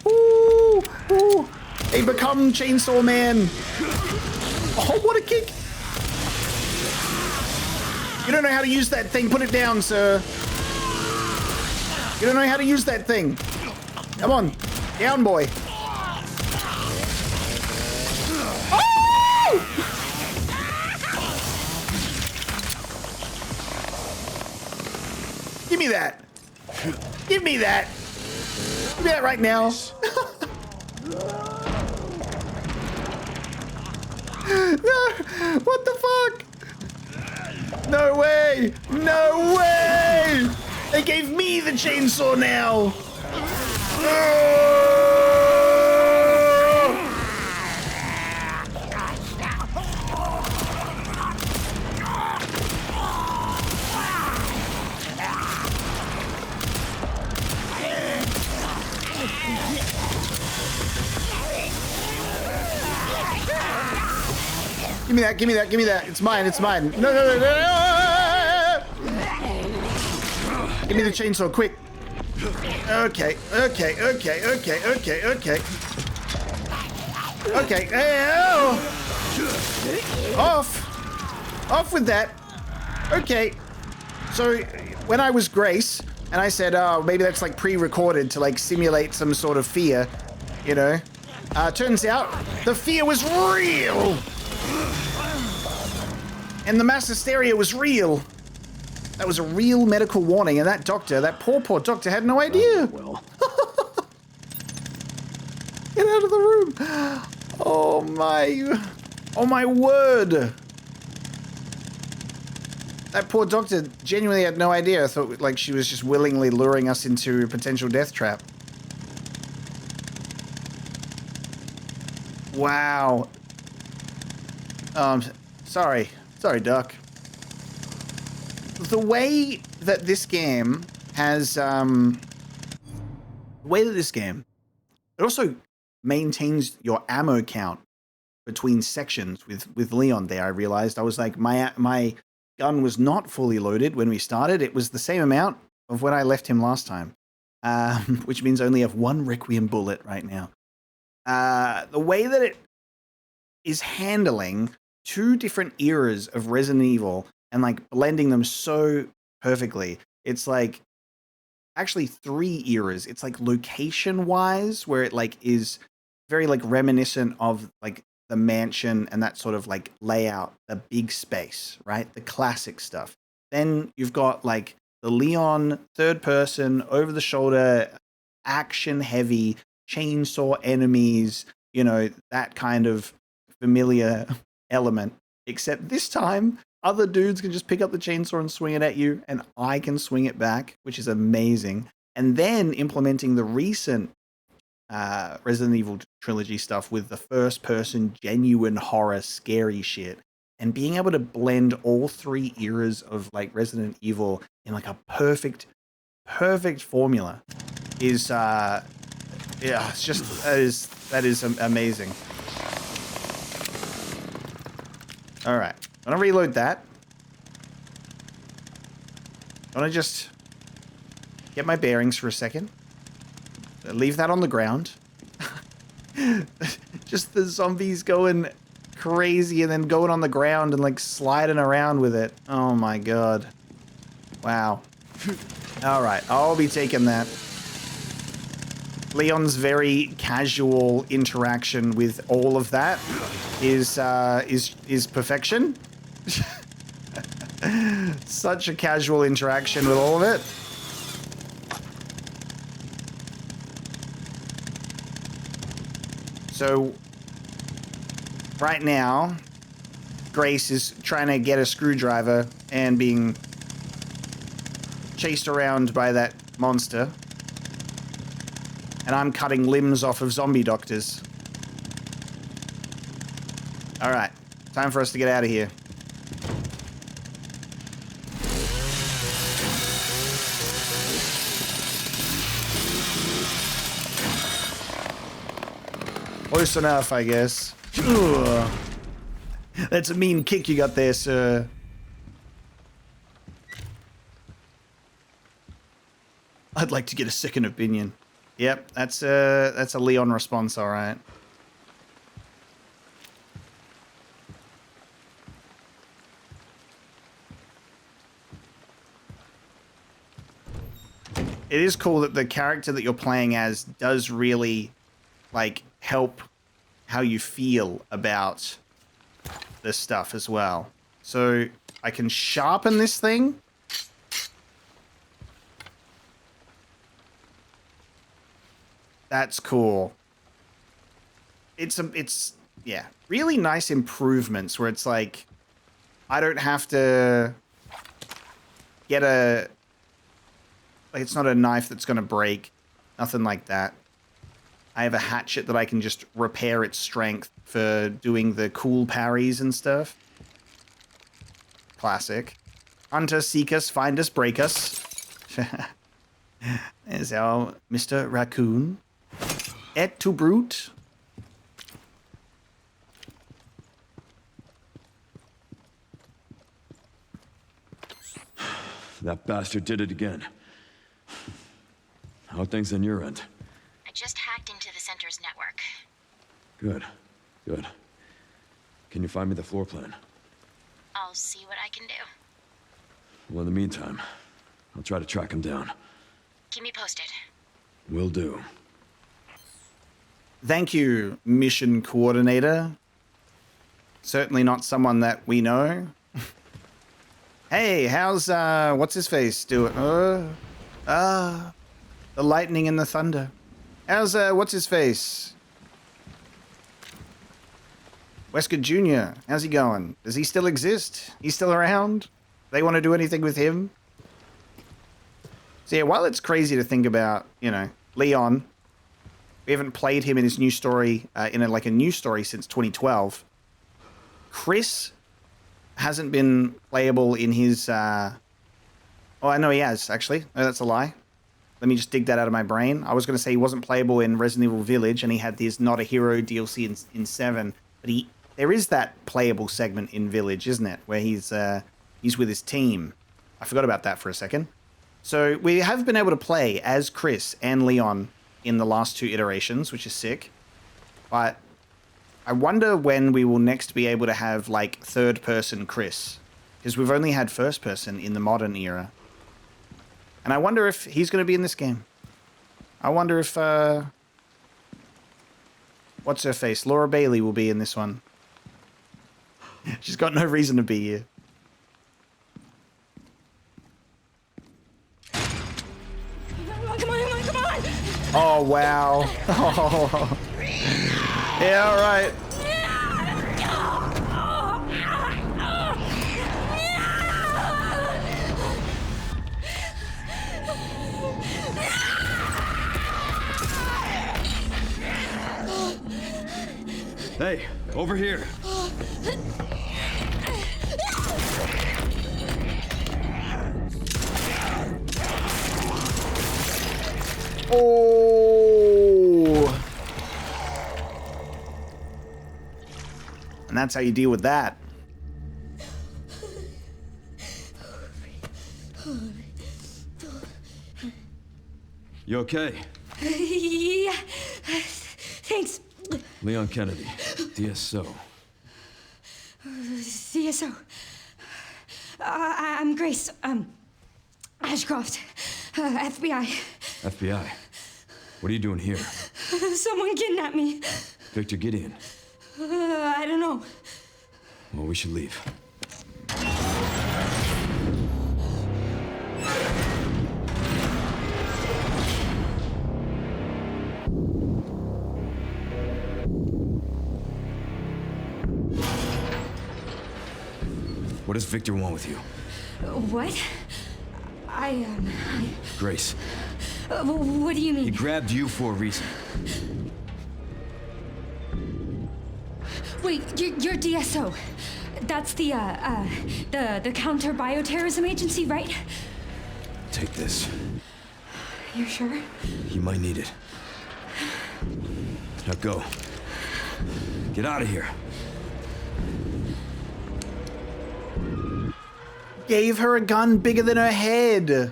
Speaker 1: Ooh, ooh. They become Chainsaw Man. Oh, what a kick. You don't know how to use that thing. Put it down, sir. You don't know how to use that thing. Come on. Down, boy. Oh! Give me that. Give me that. Give me that right now. No. What the fuck? No way. No way. They gave me the chainsaw now. Give me that, give me that, give me that. It's mine, it's mine. No, no, no, no, no. Give me the chainsaw, quick. Okay, okay, okay, okay, okay, okay. Okay, oh. Off. Off with that. Okay. So, when I was Grace, and I said, oh, maybe that's like pre-recorded to like simulate some sort of fear, you know. Turns out, the fear was real. And the mass hysteria was real. That was a real medical warning, and that doctor, that poor doctor, had no idea.
Speaker 7: Well,
Speaker 1: Get out of the room. Oh my word. That poor doctor genuinely had no idea. I thought like she was just willingly luring us into a potential death trap. Wow. Sorry, Doc. The way that this game has, it also maintains your ammo count between sections with Leon there. I realized I was like, my gun was not fully loaded when we started. It was the same amount of when I left him last time, which means I only have one Requiem bullet right now. The way that it is handling two different eras of Resident Evil and like blending them so perfectly. It's like actually 3 eras. It's like location wise where it like is very like reminiscent of like the mansion and that sort of like layout, the big space, right? The classic stuff. Then you've got like the Leon third person over the shoulder, action heavy, chainsaw enemies, you know, that kind of familiar element. Except this time, other dudes can just pick up the chainsaw and swing it at you, and I can swing it back, which is amazing. And then implementing the recent Resident Evil trilogy stuff with the first-person, genuine horror, scary shit, and being able to blend all 3 eras of like Resident Evil in like a perfect formula is yeah, it's just that is amazing. All right, I'm gonna reload that. I want to just get my bearings for a second. Leave that on the ground. Just the zombies going crazy and then going on the ground and like sliding around with it. Oh my god. Wow. All right, I'll be taking that. Leon's very casual interaction with all of that is perfection. Such a casual interaction with all of it. So, right now, Grace is trying to get a screwdriver and being chased around by that monster. And I'm cutting limbs off of zombie doctors. Alright, time for us to get out of here. Close enough, I guess. Ugh. That's a mean kick you got there, sir. I'd like to get a second opinion. Yep, that's a Leon response, all right. It is cool that the character that you're playing as does really, like, help how you feel about this stuff as well. So I can sharpen this thing. That's cool. It's yeah, really nice improvements where it's like I don't have to get a, like, it's not a knife that's going to break, nothing like that. I have a hatchet that I can just repair its strength for doing the cool parries and stuff. Classic. Hunt us, seek us, find us, break us. There's our Mr. Raccoon. Et tu brute.
Speaker 5: That bastard did it again. How are things on your end?
Speaker 7: I just hacked into the center's network.
Speaker 5: Good. Good. Can you find me the floor plan?
Speaker 7: I'll see what I can do.
Speaker 5: Well, in the meantime, I'll try to track him down.
Speaker 7: Keep me posted.
Speaker 5: Will do.
Speaker 1: Thank you, mission coordinator. Certainly not someone that we know. Hey, how's what's his face doing? The lightning and the thunder. How's what's his face? Wesker Jr. How's he going? Does he still exist? He's still around? They want to do anything with him? So yeah, while it's crazy to think about, you know, Leon, we haven't played him in his new story, in a new story since 2012. Chris hasn't been playable in his, oh, I know he has, actually. No, that's a lie. Let me just dig that out of my brain. I was going to say he wasn't playable in Resident Evil Village, and he had this Not a Hero DLC in 7, but there is that playable segment in Village, isn't it? Where he's with his team. I forgot about that for a second. So we have been able to play as Chris and Leon in the last 2 iterations, which is sick. But I wonder when we will next be able to have, like, third-person Chris. Because we've only had first-person in the modern era. And I wonder if he's going to be in this game. I wonder if, what's her face? Laura Bailey will be in this one. She's got no reason to be here.
Speaker 3: Come on.
Speaker 1: Oh, wow. Oh. Yeah, all right.
Speaker 5: Hey, over here.
Speaker 1: Oh. And that's how you deal with that.
Speaker 5: You okay?
Speaker 3: Yeah. Thanks.
Speaker 5: Leon Kennedy, DSO.
Speaker 3: CSO. I'm Grace. Ashcroft. FBI.
Speaker 5: FBI. What are you doing here?
Speaker 3: Someone kidnapped me.
Speaker 5: Victor Gideon.
Speaker 3: I don't know.
Speaker 5: Well, we should leave. What does Victor want with you?
Speaker 3: What?
Speaker 5: Grace,
Speaker 3: What do you
Speaker 5: he
Speaker 3: mean?
Speaker 5: grabbed you for a reason.
Speaker 3: Wait, you're DSO. That's the counter bioterrorism agency, right?
Speaker 5: Take this.
Speaker 3: You're sure?
Speaker 5: You might need it. Now go. Get out of here.
Speaker 1: Gave her a gun bigger than her head.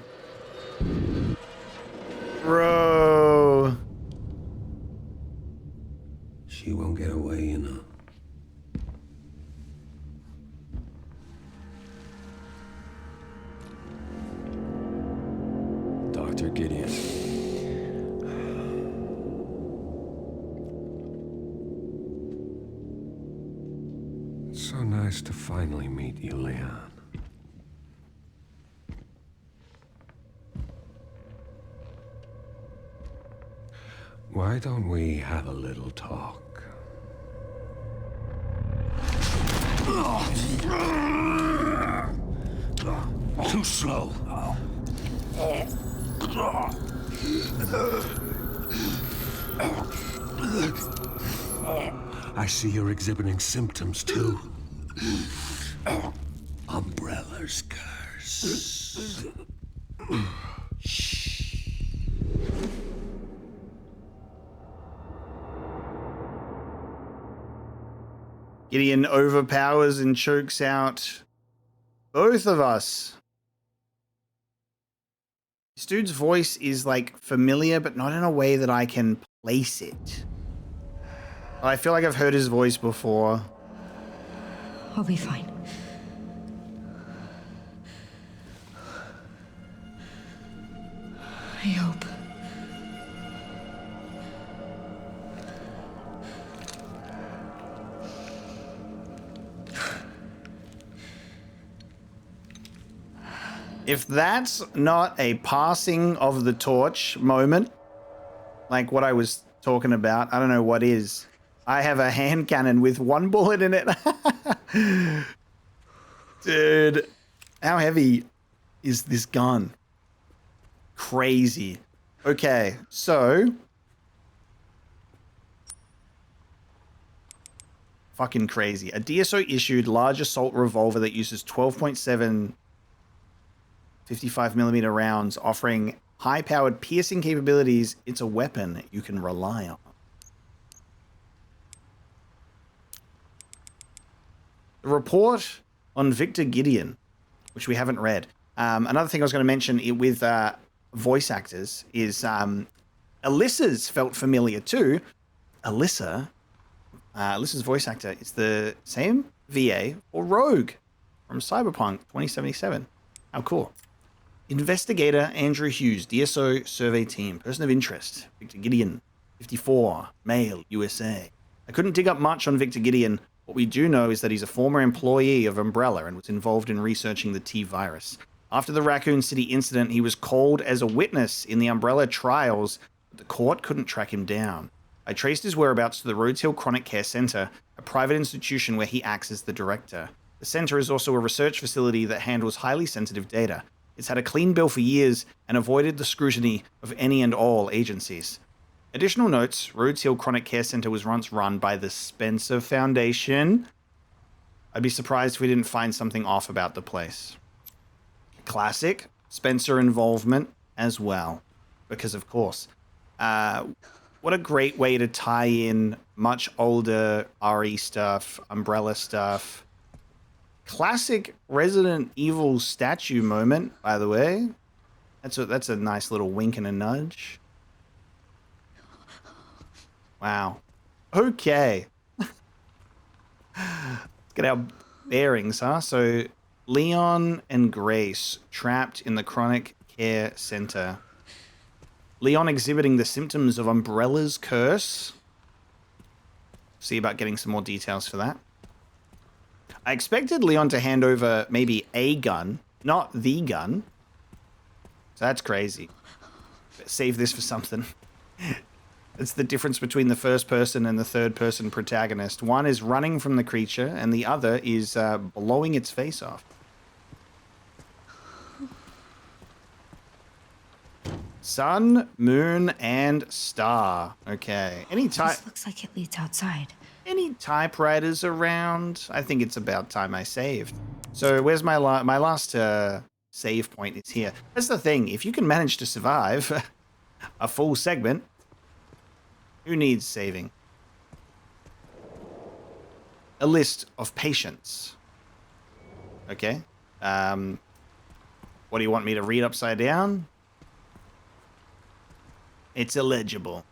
Speaker 1: Bro.
Speaker 6: She won't get away, you know.
Speaker 5: Dr. Gideon.
Speaker 6: It's so nice to finally meet you, Leon. Why don't we have a little talk? Too slow. I see you're exhibiting symptoms too. Umbrella's curse.
Speaker 1: Gideon overpowers and chokes out both of us. This dude's voice is like familiar, but not in a way that I can place it. I feel like I've heard his voice before.
Speaker 3: I'll be fine. I hope.
Speaker 1: If that's not a passing of the torch moment, like what I was talking about, I don't know what is. I have a hand cannon with one bullet in it. Dude, how heavy is this gun? Crazy. Okay, so... Fucking crazy. A DSO issued large assault revolver that uses 12.7 55mm rounds, offering high-powered piercing capabilities. It's a weapon you can rely on. The report on Victor Gideon, which we haven't read. Another thing I was going to mention with voice actors is Alyssa's felt familiar too. Alyssa's voice actor is the same VA or Rogue from Cyberpunk 2077. How cool. Investigator Andrew Hughes, DSO survey team. Person of interest, Victor Gideon, 54, male, USA. I couldn't dig up much on Victor Gideon. What we do know is that he's a former employee of Umbrella and was involved in researching the T-virus. After the Raccoon City incident, he was called as a witness in the Umbrella trials, but the court couldn't track him down. I traced his whereabouts to the Rhodes Hill Chronic Care Center, a private institution where he acts as the director. The center is also a research facility that handles highly sensitive data. It's had a clean bill for years and avoided the scrutiny of any and all agencies. Additional notes, Rhodes Hill Chronic Care Center was once run by the Spencer Foundation. I'd be surprised if we didn't find something off about the place. Classic Spencer involvement as well, because of course. What a great way to tie in much older RE stuff, Umbrella stuff. Classic Resident Evil statue moment, by the way. That's a nice little wink and a nudge. Wow. Okay. Let's get our bearings, huh? So, Leon and Grace trapped in the Chronic Care Center. Leon exhibiting the symptoms of Umbrella's curse. See about getting some more details for that. I expected Leon to hand over maybe a gun, not the gun. So that's crazy. Save this for something. It's the difference between the first person and the third person protagonist. One is running from the creature and the other is blowing its face off. Sun, moon, and star. Okay.
Speaker 3: This looks like it leads outside.
Speaker 1: Any typewriters around? I think it's about time I saved. So where's my last save point is here. That's the thing. If you can manage to survive a full segment, who needs saving? A list of patients. Okay. What do you want me to read upside down? It's illegible.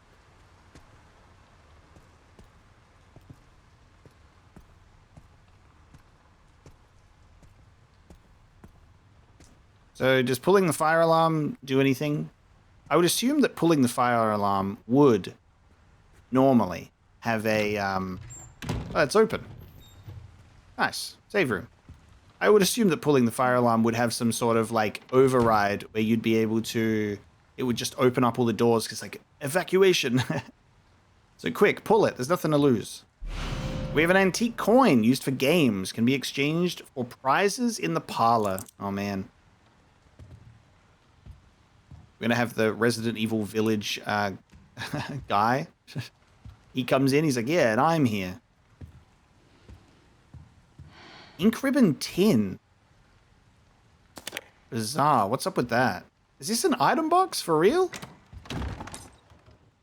Speaker 1: So does pulling the fire alarm do anything? I would assume that pulling the fire alarm would normally have a, oh, it's open. Nice. Save room. I would assume that pulling the fire alarm would have some sort of like override where you'd be able to, it would just open up all the doors because like evacuation. So quick, pull it. There's nothing to lose. We have an antique coin used for games. Can be exchanged for prizes in the parlor. Oh man. We're going to have the Resident Evil Village guy. He comes in, he's like, yeah, and I'm here. Ink ribbon tin. Bizarre. What's up with that? Is this an item box for real?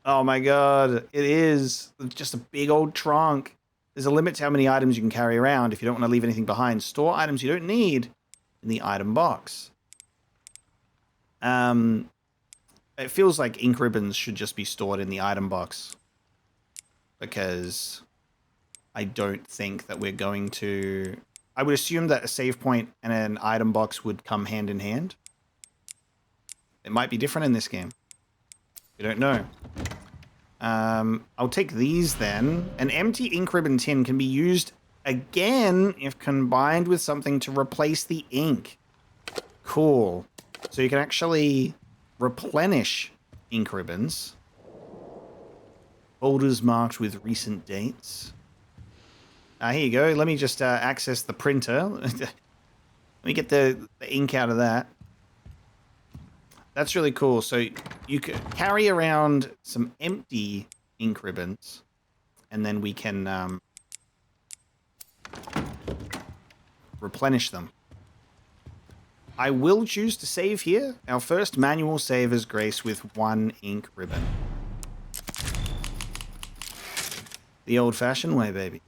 Speaker 1: Oh my god, it is. Just a big old trunk. There's a limit to how many items you can carry around if you don't want to leave anything behind. Store items you don't need in the item box. It feels like ink ribbons should just be stored in the item box. Because I don't think that we're going to... I would assume that a save point and an item box would come hand in hand. It might be different in this game. We don't know. I'll take these then. An empty ink ribbon tin can be used again if combined with something to replace the ink. Cool. So you can actually replenish ink ribbons. Folders marked with recent dates. Here you go. Let me just access the printer. Let me get the ink out of that. That's really cool. So you can carry around some empty ink ribbons, and then we can replenish them. I will choose to save here. Our first manual save as Grace with 1 ink ribbon. The old-fashioned way, baby.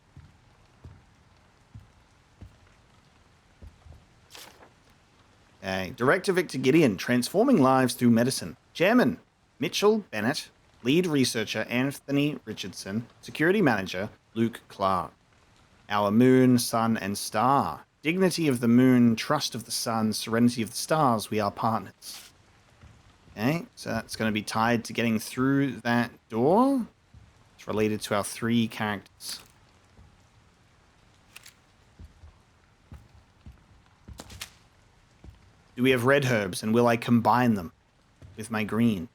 Speaker 1: Okay. Director Victor Gideon, transforming lives through medicine. Chairman, Mitchell Bennett. Lead researcher, Anthony Richardson. Security manager, Luke Clark. Our moon, sun, and star. Dignity of the moon, trust of the sun, serenity of the stars, we are partners. Okay, so that's going to be tied to getting through that door. It's related to our 3 characters. Do we have red herbs, and will I combine them with my green?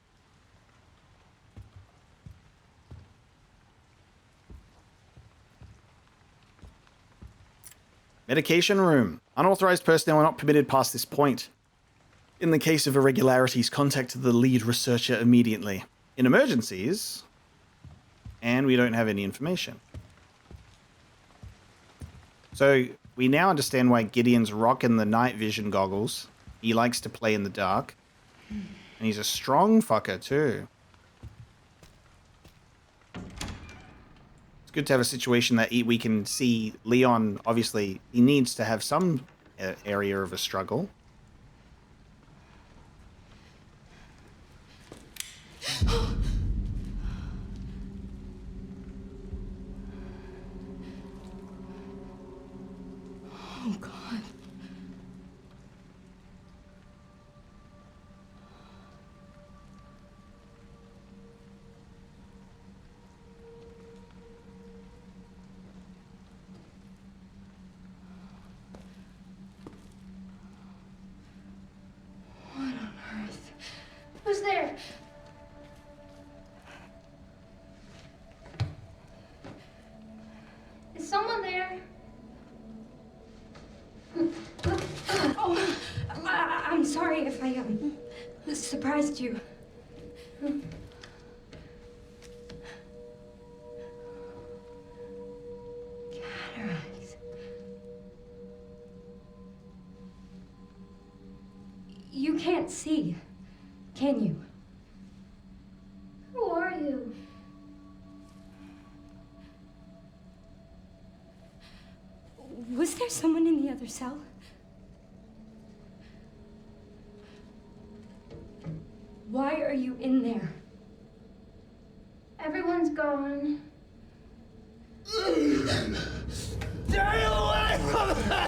Speaker 1: Medication room. Unauthorized personnel are not permitted past this point. In the case of irregularities, contact the lead researcher immediately. In emergencies, and we don't have any information. So we now understand why Gideon's rocking the night vision goggles. He likes to play in the dark. And he's a strong fucker too. It's good to have a situation that we can see Leon, obviously, he needs to have some area of a struggle.
Speaker 3: Oh, God. What on earth? Who's there? Is someone there? Oh, I'm sorry if I surprised you. Cataracts. You can't see, can you? Who are you? Was there someone in the other cell? Why are you in there?
Speaker 2: gone.
Speaker 1: Stay away from me!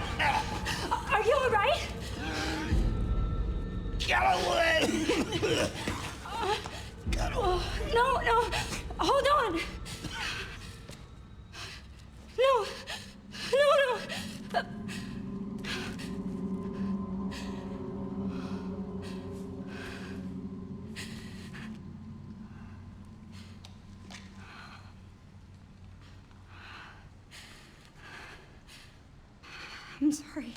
Speaker 3: Are you alright?
Speaker 1: Get away!
Speaker 3: No, no. Hold on. No. No. I'm sorry.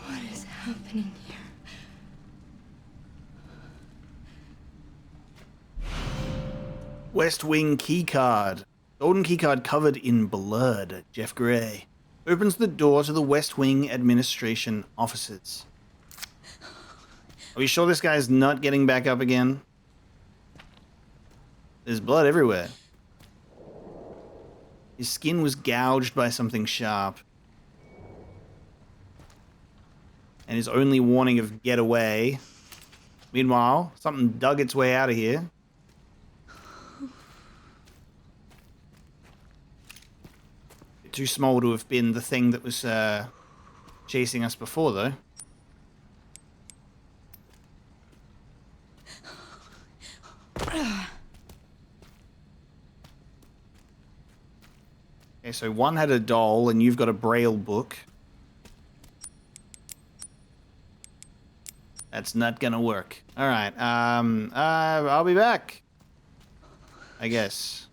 Speaker 3: What is happening here?
Speaker 1: West Wing keycard. Golden keycard covered in blood. Jeff Gray opens the door to the West Wing administration offices. Are we sure this guy's not getting back up again? There's blood everywhere. His skin was gouged by something sharp. And his only warning of get away. Meanwhile, something dug its way out of here. Too small to have been the thing that was chasing us before, though. Okay, so one had a doll, and you've got a braille book. That's not gonna work. All right. I'll be back. I guess.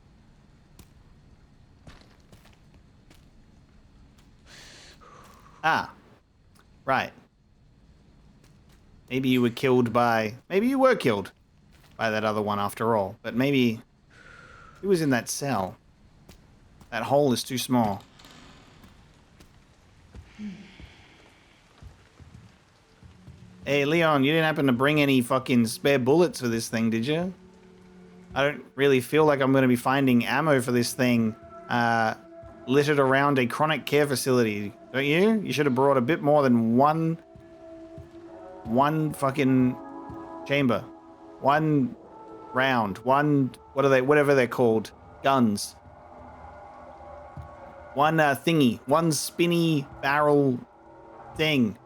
Speaker 1: Ah, right. Maybe you were killed by... Maybe you were killed by that other one after all. But maybe... Who was in that cell? That hole is too small. Hey, Leon, you didn't happen to bring any fucking spare bullets for this thing, did you? I don't really feel like I'm going to be finding ammo for this thing littered around a chronic care facility. Don't you? You should have brought a bit more than one fucking chamber. One round. One, whatever they're called. Guns. One thingy. One spinny barrel thing.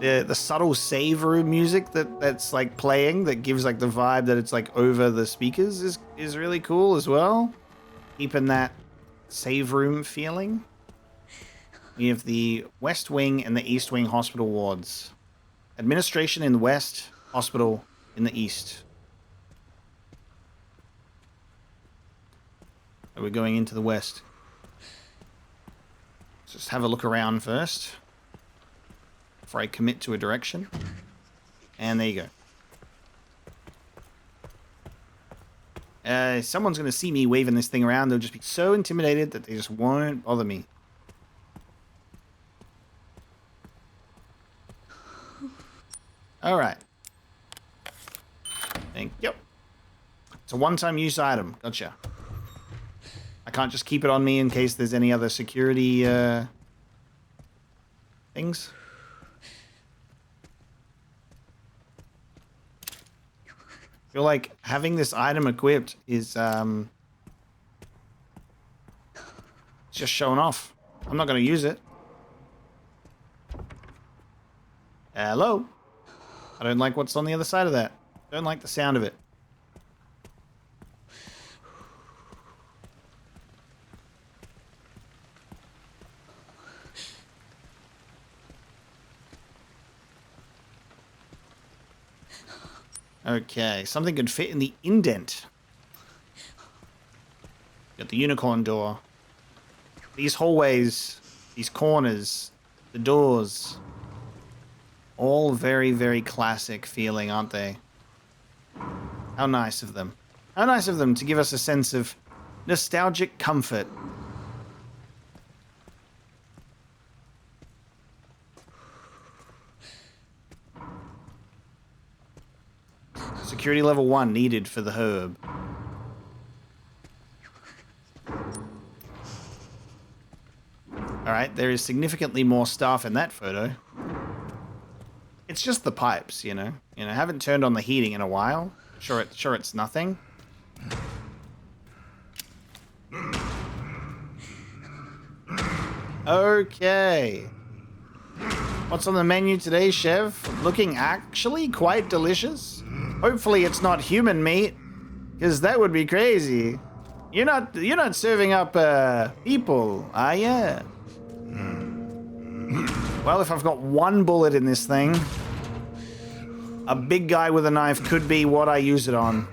Speaker 1: The subtle save room music that's like playing that gives like the vibe that it's like over the speakers is really cool as well. Keeping that save room feeling. We have the West Wing and the East Wing hospital wards. Administration in the west, hospital in the east. So we're going into the west. Let's just have a look around first. Before I commit to a direction. And there you go. Someone's going to see me waving this thing around. They'll just be so intimidated that they just won't bother me. Alright. Thank you. It's a one-time use item. Gotcha. I can't just keep it on me in case there's any other security things. I feel like having this item equipped is just showing off. I'm not going to use it. Hello? I don't like what's on the other side of that. Don't like the sound of it. Okay, something could fit in the indent. Got the unicorn door. These hallways, these corners, the doors. All very, very classic feeling, aren't they? How nice of them. How nice of them to give us a sense of nostalgic comfort. Security level 1 needed for the herb. All right, there is significantly more staff in that photo. It's just the pipes, you know. Haven't turned on the heating in a while. Sure, it's nothing. Okay. What's on the menu today, chef? Looking actually quite delicious. Hopefully it's not human meat, because that would be crazy. You're not serving up people, are ya? Well, if I've got one bullet in this thing, a big guy with a knife could be what I use it on.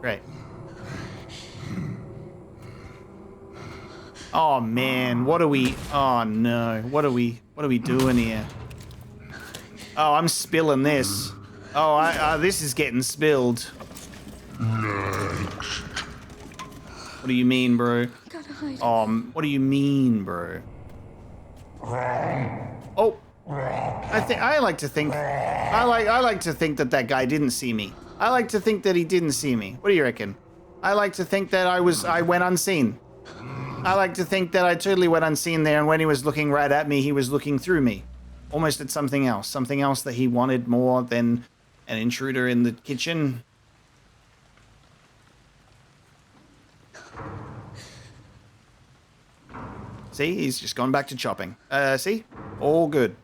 Speaker 1: Great. Oh man, what are we? Oh no, what are we doing here? Oh, I'm spilling this. Oh, this is getting spilled. What do you mean, bro?
Speaker 3: Gotta hide.
Speaker 1: What do you mean, bro? Oh, I like to think that guy didn't see me. I like to think that he didn't see me. What do you reckon? I like to think that I went unseen. I like to think that I totally went unseen there, and when he was looking right at me, he was looking through me. Almost at something else that he wanted more than an intruder in the kitchen. See, he's just gone back to chopping. See? All good.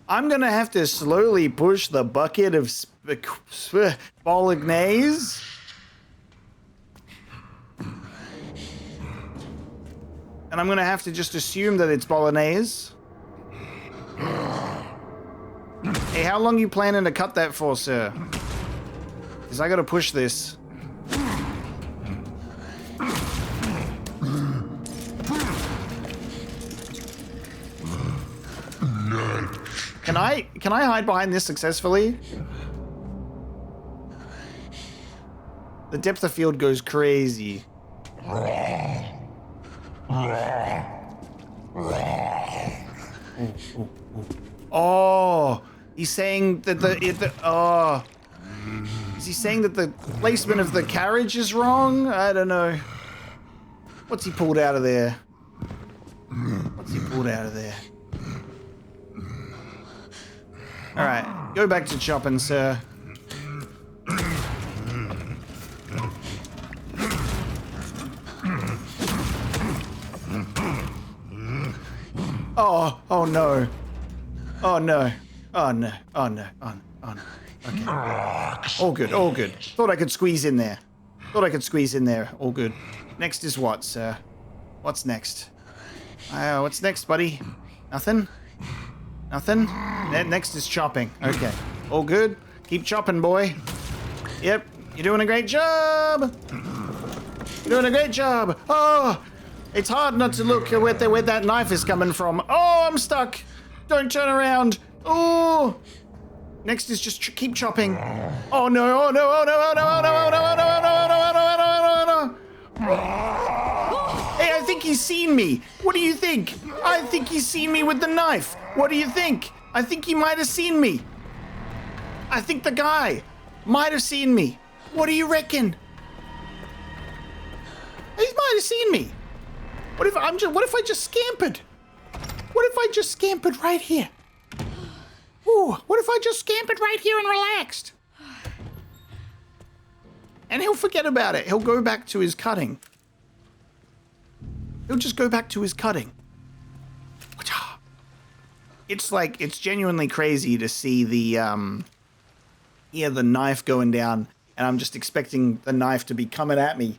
Speaker 1: I'm gonna have to slowly push the bucket of bolognese. And I'm gonna have to just assume that it's bolognese. Hey, how long you planning to cut that for, sir? Because I gotta push this. Can I hide behind this successfully? The depth of field goes crazy. Oh, he's saying that is he saying that the placement of the carriage is wrong? I don't know. What's he pulled out of there? All right, go back to chopping, sir. Oh no. Oh no. Okay. All good. Thought I could squeeze in there. All good. Next is what, sir? What's next? What's next, buddy? Nothing? Next is chopping. Okay. All good. Keep chopping, boy. Yep. You're doing a great job. Oh, it's hard not to look at where that knife is coming from. Oh, I'm stuck. Don't turn around. Oh. Next is just keep chopping. Oh no. Hey, I think he's seen me. What do you think? I think he's seen me with the knife. What do you think? I think he might have seen me. I think the guy might have seen me. What do you reckon? He might have seen me. What if I just scampered? What if I just scampered right here? Ooh, what if I just scampered right here and relaxed? And he'll forget about it. He'll go back to his cutting. He'll just go back to his cutting. It's genuinely crazy to see the knife going down, and I'm just expecting the knife to be coming at me.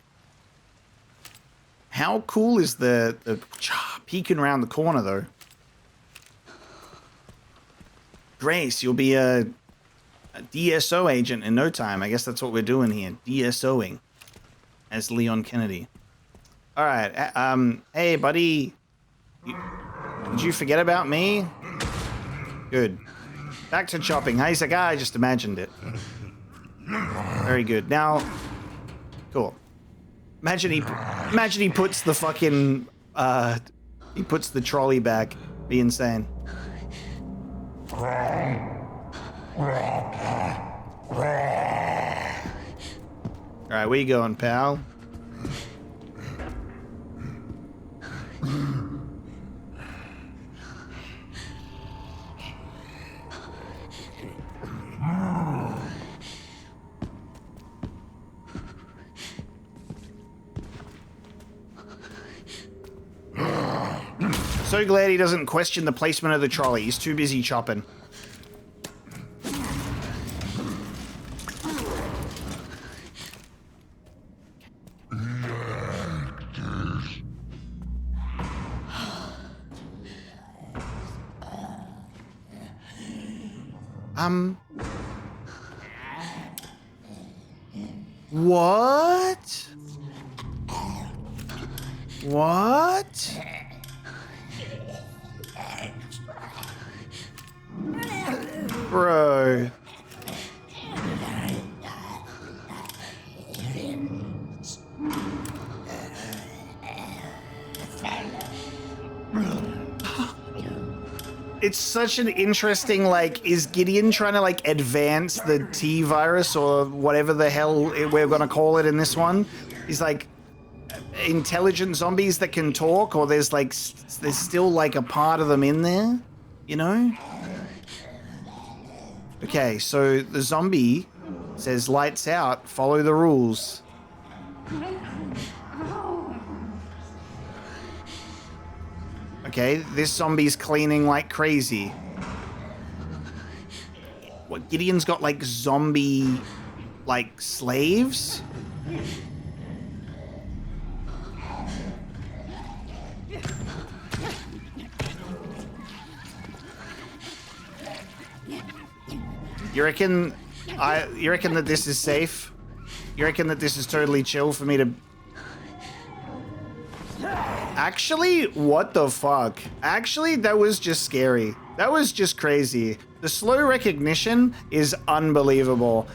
Speaker 1: How cool is the peeking around the corner, though? Grace, you'll be a DSO agent in no time. I guess that's what we're doing here. DSOing as Leon Kennedy. All right. Hey, buddy. Did you forget about me? Good. Back to chopping. He's like, I just imagined it. Very good. Now, cool. Imagine he puts the fucking He puts the trolley back. Be insane. Alright, where you going, pal? So glad he doesn't question the placement of the trolley. He's too busy chopping. What? What? Bro. It's such an interesting, like, is Gideon trying to, like, advance the T virus or whatever the hell we're gonna call it in this one? He's like, intelligent zombies that can talk, or there's, like, there's still, like, a part of them in there, you know? Okay, so the zombie says, lights out, follow the rules. Okay, this zombie's cleaning like crazy. What, Gideon's got like zombie, like slaves? You reckon that this is safe? You reckon that this is totally chill for me to... Actually, what the fuck? Actually, that was just scary. That was just crazy. The slow recognition is unbelievable.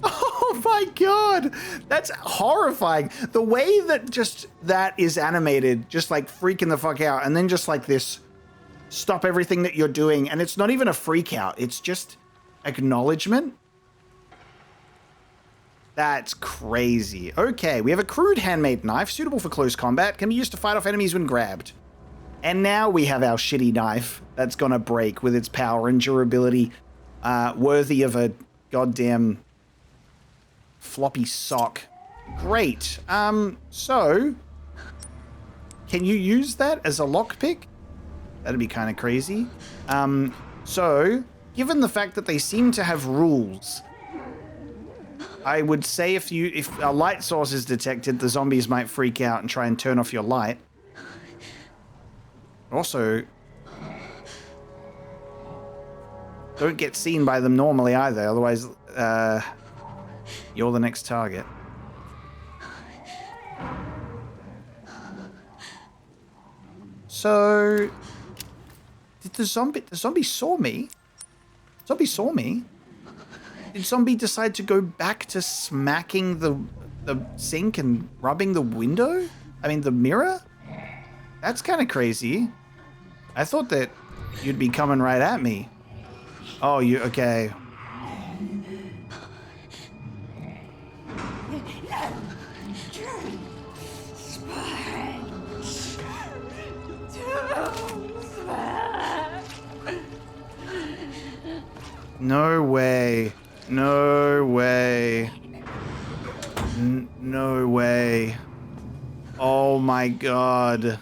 Speaker 1: Oh my god! That's horrifying. The way that just that is animated, just like freaking the fuck out, and then just like this, stop everything that you're doing, and it's not even a freak out, it's just acknowledgement. That's crazy. Okay, we have a crude handmade knife, suitable for close combat, can be used to fight off enemies when grabbed. And now we have our shitty knife that's gonna break with its power and durability, worthy of a goddamn floppy sock. Great. So, can you use that as a lockpick? That'd be kind of crazy. So, given the fact that they seem to have rules, I would say if a light source is detected, the zombies might freak out and try and turn off your light. Also, don't get seen by them normally either, otherwise you're the next target. So, did the zombie saw me? Zombie saw me? Did zombie decide to go back to smacking the sink and rubbing the window? I mean, the mirror? That's kind of crazy. I thought that you'd be coming right at me. Oh, okay. No way. No way. No way. Oh my god.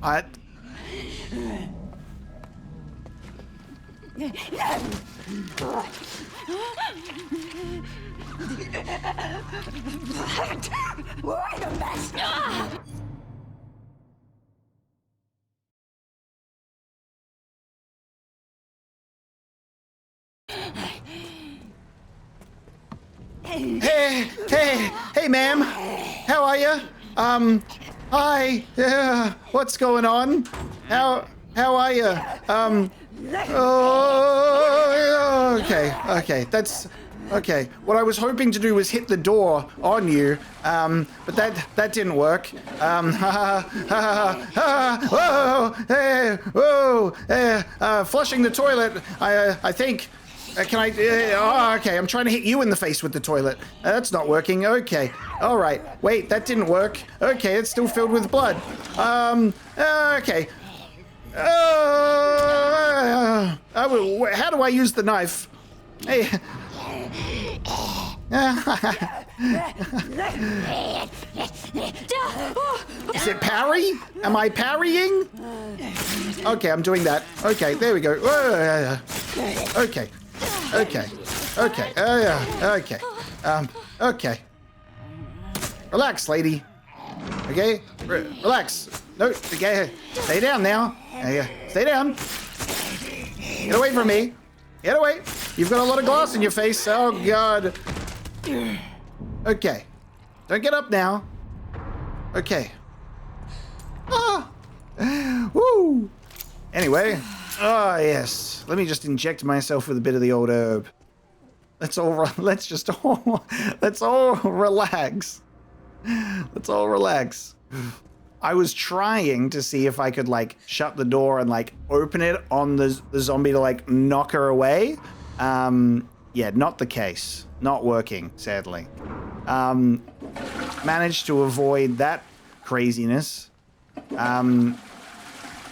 Speaker 1: What? Hey, ma'am. How are you? Hi. What's going on? How are you? Oh, okay. That's okay. What I was hoping to do was hit the door on you, but that didn't work. Flushing the toilet. I think. Can I? Okay. I'm trying to hit you in the face with the toilet. That's not working. Okay. All right. Wait, that didn't work. Okay, it's still filled with blood. Okay. How do I use the knife? Hey. Is it parry? Am I parrying? Okay, I'm doing that. Okay, there we go. Okay. Okay. Relax, lady. Okay? Relax. No, okay. Stay down now. Stay down. Get away from me. Get away. You've got a lot of glass in your face. Oh, God. Okay. Don't get up now. Okay. Ah. Woo. Anyway. Oh, yes. Let me just inject myself with a bit of the old herb. Let's all relax. Let's all relax. I was trying to see if I could like shut the door and like open it on the zombie to like knock her away. Yeah, not the case. Not working, sadly. Managed to avoid that craziness.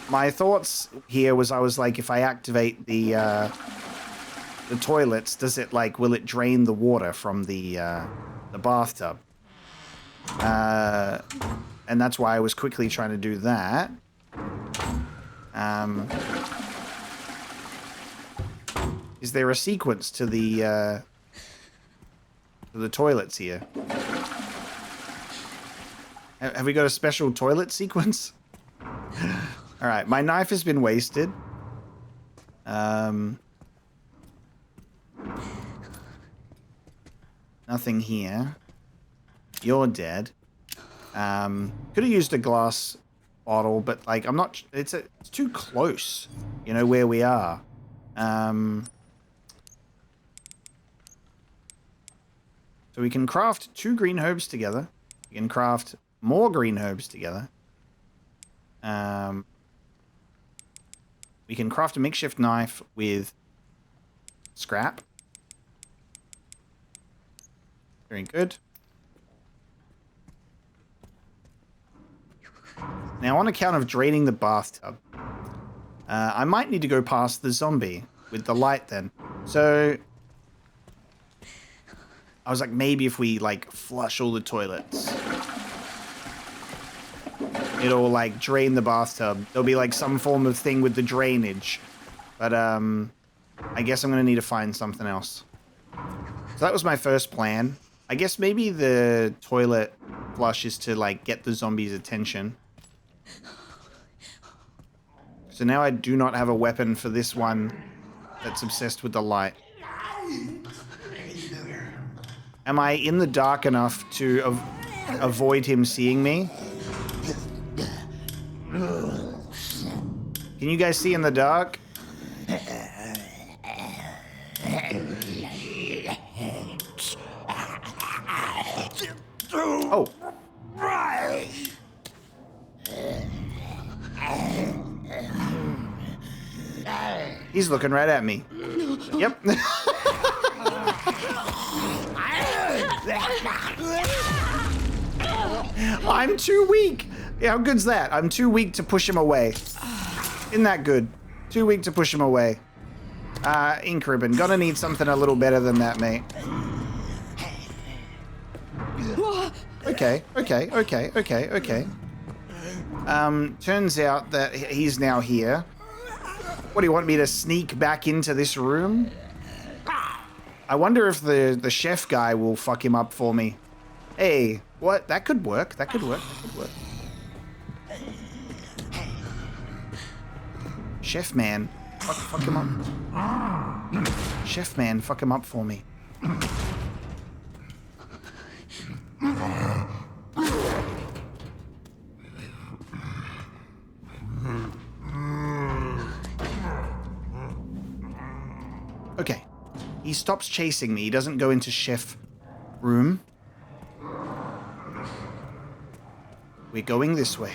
Speaker 1: My thoughts here was I was like, if I activate the toilets, will it drain the water from the bathtub? And that's why I was quickly trying to do that. Is there a sequence to the toilets here? Have we got a special toilet sequence? All right, my knife has been wasted. Nothing here. You're dead. Could have used a glass bottle, but like I'm not. It's too close. You know where we are. So we can craft 2 green herbs together. We can craft more green herbs together. We can craft a makeshift knife with scrap. Very good. Now, on account of draining the bathtub, I might need to go past the zombie with the light then. So, I was like, maybe if we, like, flush all the toilets, it'll, like, drain the bathtub. There'll be, like, some form of thing with the drainage. But, I guess I'm going to need to find something else. So that was my first plan. I guess maybe the toilet flush is to, like, get the zombie's attention. So now I do not have a weapon for this one that's obsessed with the light. Am I in the dark enough to avoid him seeing me? Can you guys see in the dark? Oh. He's looking right at me. Yep. I'm too weak. Yeah, how good's that? I'm too weak to push him away. Isn't that good? Too weak to push him away. Ink ribbon. Gonna need something a little better than that, mate. Okay. Turns out that he's now here. What, do you want me to sneak back into this room? I wonder if the chef guy will fuck him up for me. Hey, what? That could work. That could work. Chef man. Fuck him up. Chef man, fuck him up for me. Okay. He stops chasing me. He doesn't go into chef room. We're going this way.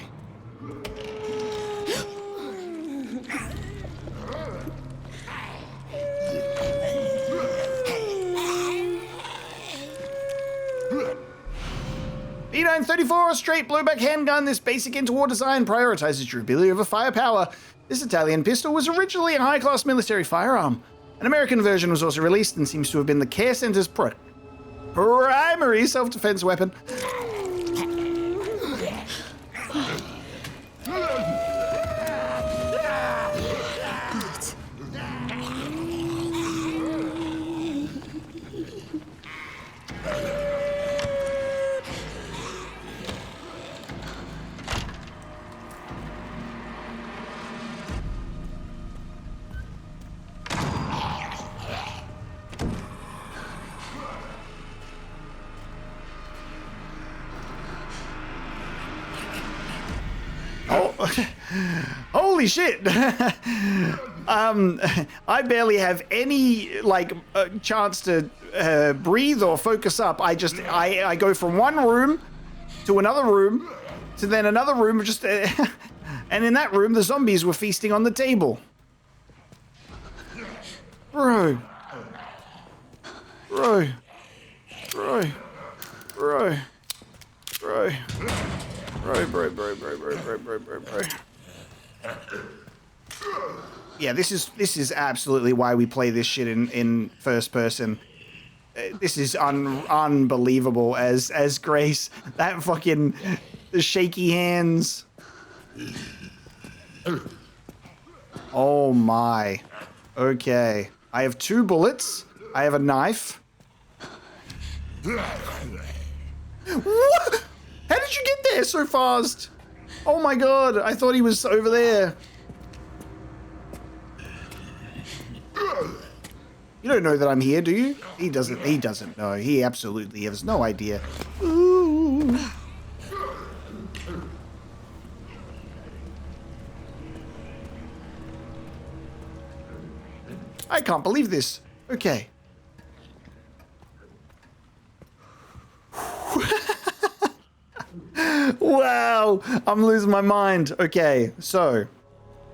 Speaker 1: B934, a straight blowback handgun. This basic interwar design prioritizes durability over firepower. This Italian pistol was originally a high-class military firearm. An American version was also released and seems to have been the care center's primary self-defense weapon. Holy shit! I barely have any chance to breathe or focus up. I go from one room to another room to then another room, and in that room the zombies were feasting on the table. Bro. Yeah, this is absolutely why we play this shit in first person. This is unbelievable as Grace, that fucking the shaky hands. Oh my. Okay. I have 2 bullets. I have a knife. What? How did you get there so fast? Oh my god, I thought he was over there. You don't know that I'm here, do you? He doesn't know. He absolutely has no idea. Ooh. I can't believe this. Okay. Wow, I'm losing my mind. Okay, so,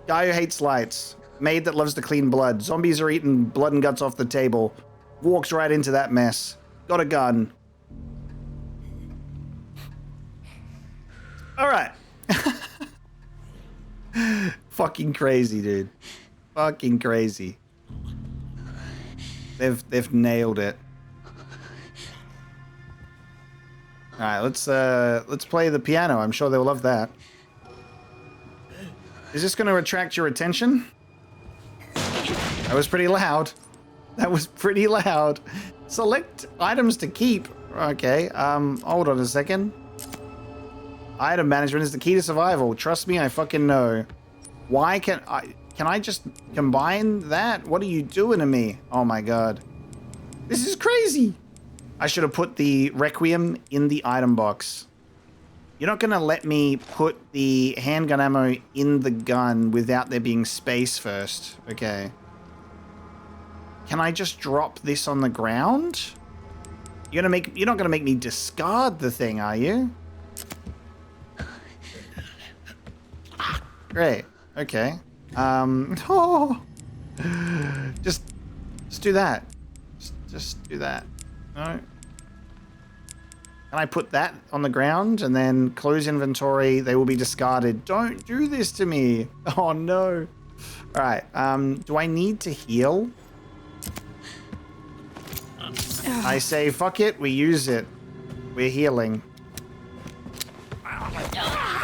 Speaker 1: guy who hates lights, maid that loves to clean blood, zombies are eating blood and guts off the table, walks right into that mess, got a gun. All right. Fucking crazy, dude. Fucking crazy. They've nailed it. All right, let's play the piano. I'm sure they'll love that. Is this going to attract your attention? That was pretty loud. That was pretty loud. Select items to keep. Okay, hold on a second. Item management is the key to survival. Trust me, I fucking know. Why can I just combine that? What are you doing to me? Oh my god. This is crazy. I should have put the Requiem in the item box. You're not gonna let me put the handgun ammo in the gun without there being space first. Okay. Can I just drop this on the ground? You're not gonna make me discard the thing, are you? Great. Okay. Oh. Just do that. Just do that. No. Can I put that on the ground and then close inventory? They will be discarded. Don't do this to me. Oh no. All right. Do I need to heal? I say fuck it. We use it. We're healing.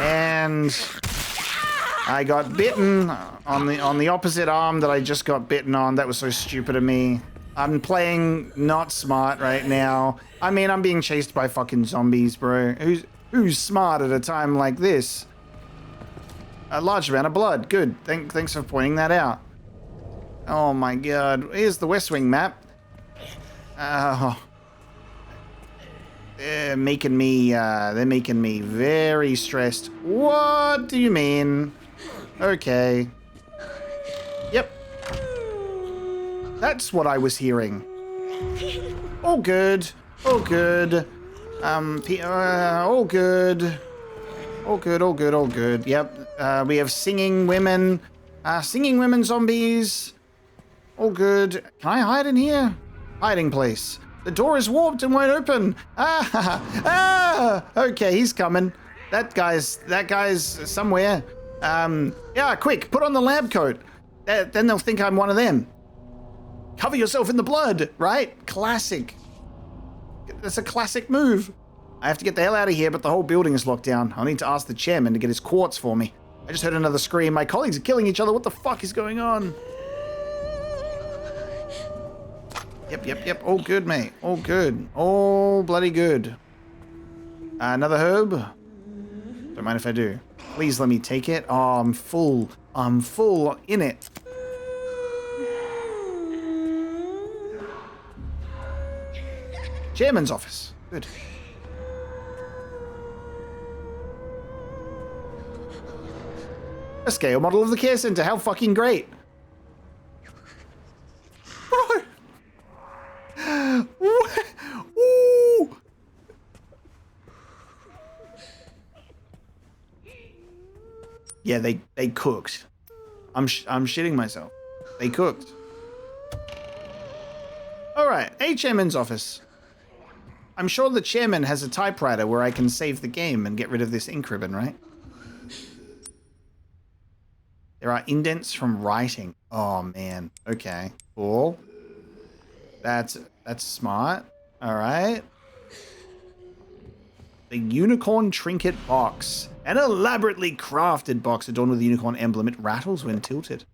Speaker 1: And I got bitten on the opposite arm that I just got bitten on. That was so stupid of me. I'm playing not smart right now. I mean, I'm being chased by fucking zombies, bro. Who's smart at a time like this? A large amount of blood. Good. Thanks for pointing that out. Oh my god. Here's the West Wing map. Oh. They're making me very stressed. What do you mean? Okay. Yep. That's what I was hearing. All good. All good. All good. All good, all good, all good. Yep. We have singing women. Singing women zombies. All good. Can I hide in here? Hiding place. The door is warped and won't open. Okay, he's coming. That guy's somewhere. Yeah, quick, put on the lab coat. Then they'll think I'm one of them. Cover yourself in the blood, right? Classic. That's a classic move. I have to get the hell out of here, but the whole building is locked down. I'll need to ask the chairman to get his quartz for me. I just heard another scream. My colleagues are killing each other. What the fuck is going on? Yep. All good, mate. All good. All bloody good. Another herb? Don't mind if I do. Please let me take it. Oh, I'm full. I'm full in it. Chairman's office. Good. A scale model of the care center. How fucking great. Bro. Ooh. Yeah, they cooked. I'm shitting myself. They cooked. All right, chairman's office. I'm sure the chairman has a typewriter where I can save the game and get rid of this ink ribbon, right? There are indents from writing. Oh man. Okay. Cool. That's smart. All right. The unicorn trinket box. An elaborately crafted box adorned with the unicorn emblem. It rattles when tilted.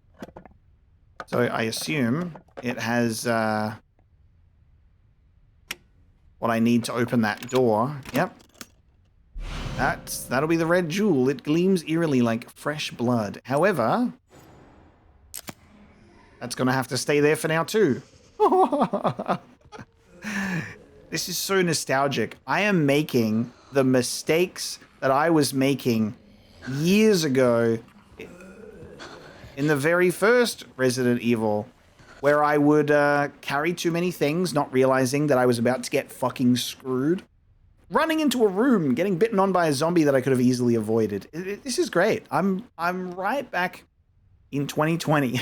Speaker 1: So I assume it has what I need to open that door. Yep. That'll be the red jewel. It gleams eerily like fresh blood. However, that's gonna have to stay there for now too. This is so nostalgic. I am making the mistakes that I was making years ago in the very first Resident Evil, where I would carry too many things, not realizing that I was about to get fucking screwed. Running into a room, getting bitten on by a zombie that I could have easily avoided. This is great. I'm right back in 2020.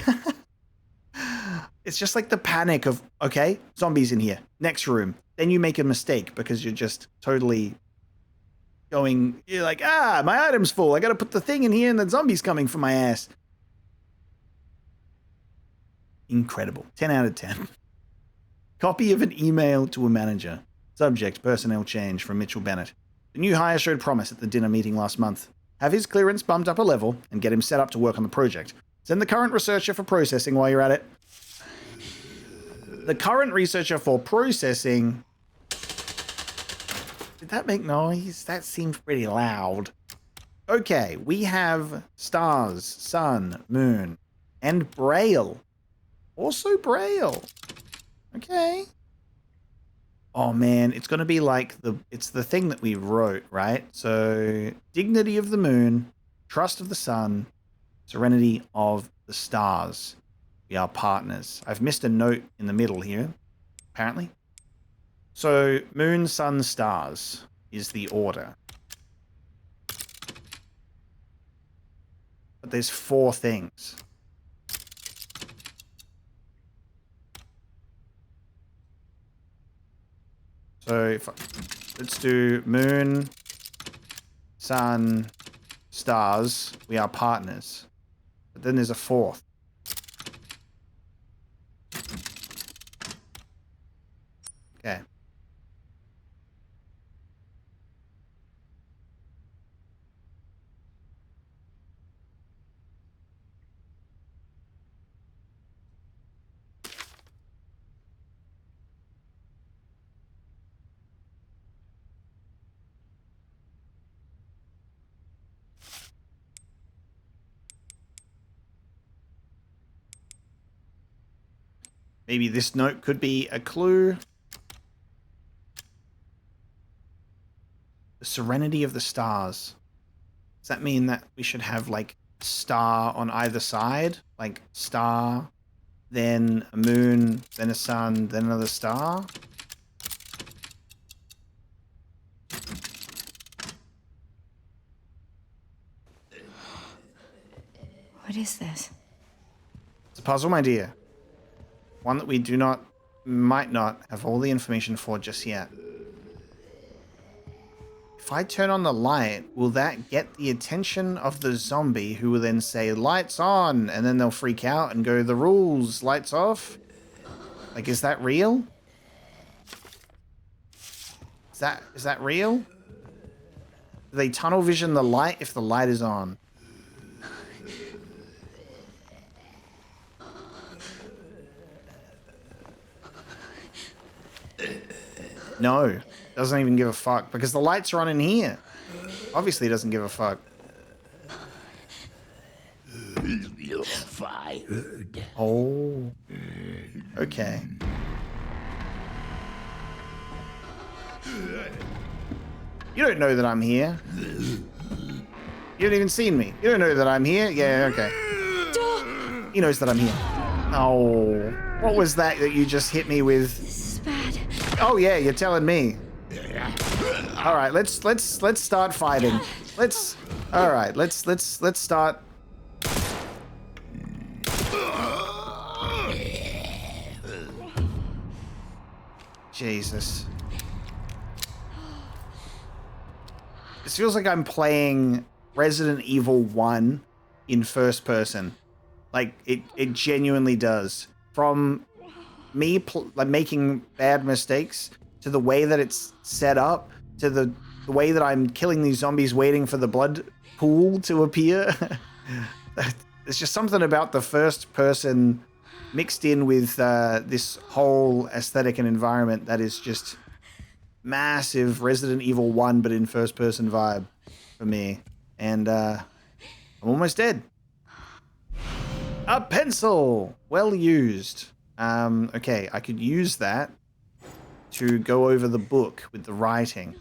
Speaker 1: It's just like the panic of, okay, zombies in here, next room. Then you make a mistake because you're just totally you're like, my item's full. I gotta put the thing in here and the zombie's coming for my ass. Incredible. 10 out of 10. Copy of an email to a manager. Subject, personnel change from Mitchell Bennett. The new hire showed promise at the dinner meeting last month. Have his clearance bumped up a level and get him set up to work on the project. Send the current researcher for processing while you're at it. The current researcher for processing... Did that make noise? That seems pretty loud. Okay, we have stars, sun, moon, and Braille. Also Braille. Okay. Oh man, it's going to be like it's the thing that we wrote, right? So, dignity of the moon, trust of the sun, serenity of the stars. We are partners. I've missed a note in the middle here, apparently. So, moon, sun, stars is the order. But there's 4 things. So let's do moon, sun, stars. We are partners. But then there's a 4th. Okay. Maybe this note could be a clue. The serenity of the stars. Does that mean that we should have like a star on either side? Like star, then a moon, then a sun, then another star?
Speaker 3: What is this?
Speaker 1: It's a puzzle, my dear. One that we might not have all the information for just yet. If I turn on the light, will that get the attention of the zombie who will then say, lights on, and then they'll freak out and go, the rules, lights off? Like, is that real? Is that real? Do they tunnel vision the light if the light is on? No, doesn't even give a fuck because the lights are on in here. Obviously, doesn't give a fuck.
Speaker 8: You're fired.
Speaker 1: Oh, okay. You don't know that I'm here. You haven't even seen me. You don't know that I'm here. Yeah, okay. He knows that I'm here. Oh, what was that you just hit me with?
Speaker 3: This is bad.
Speaker 1: Oh yeah, you're telling me. All right, let's start fighting. Let's start. Jesus. This feels like I'm playing Resident Evil 1 in first person. Like it genuinely does. From me like making bad mistakes to the way that it's set up to the way that I'm killing these zombies waiting for the blood pool to appear. There's just something about the first person mixed in with this whole aesthetic and environment that is just massive Resident Evil 1 but in first person vibe for me. And I'm almost dead. A pencil! Well used. Okay, I could use that to go over the book with the writing.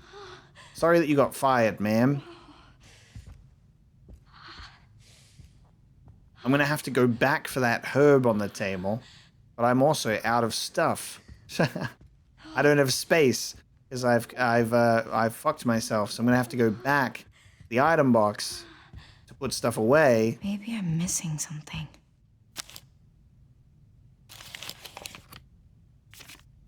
Speaker 1: Sorry that you got fired, ma'am. I'm going to have to go back for that herb on the table, but I'm also out of stuff. I don't have space because I've fucked myself, so I'm going to have to go back to the item box to put stuff away.
Speaker 3: Maybe I'm missing something.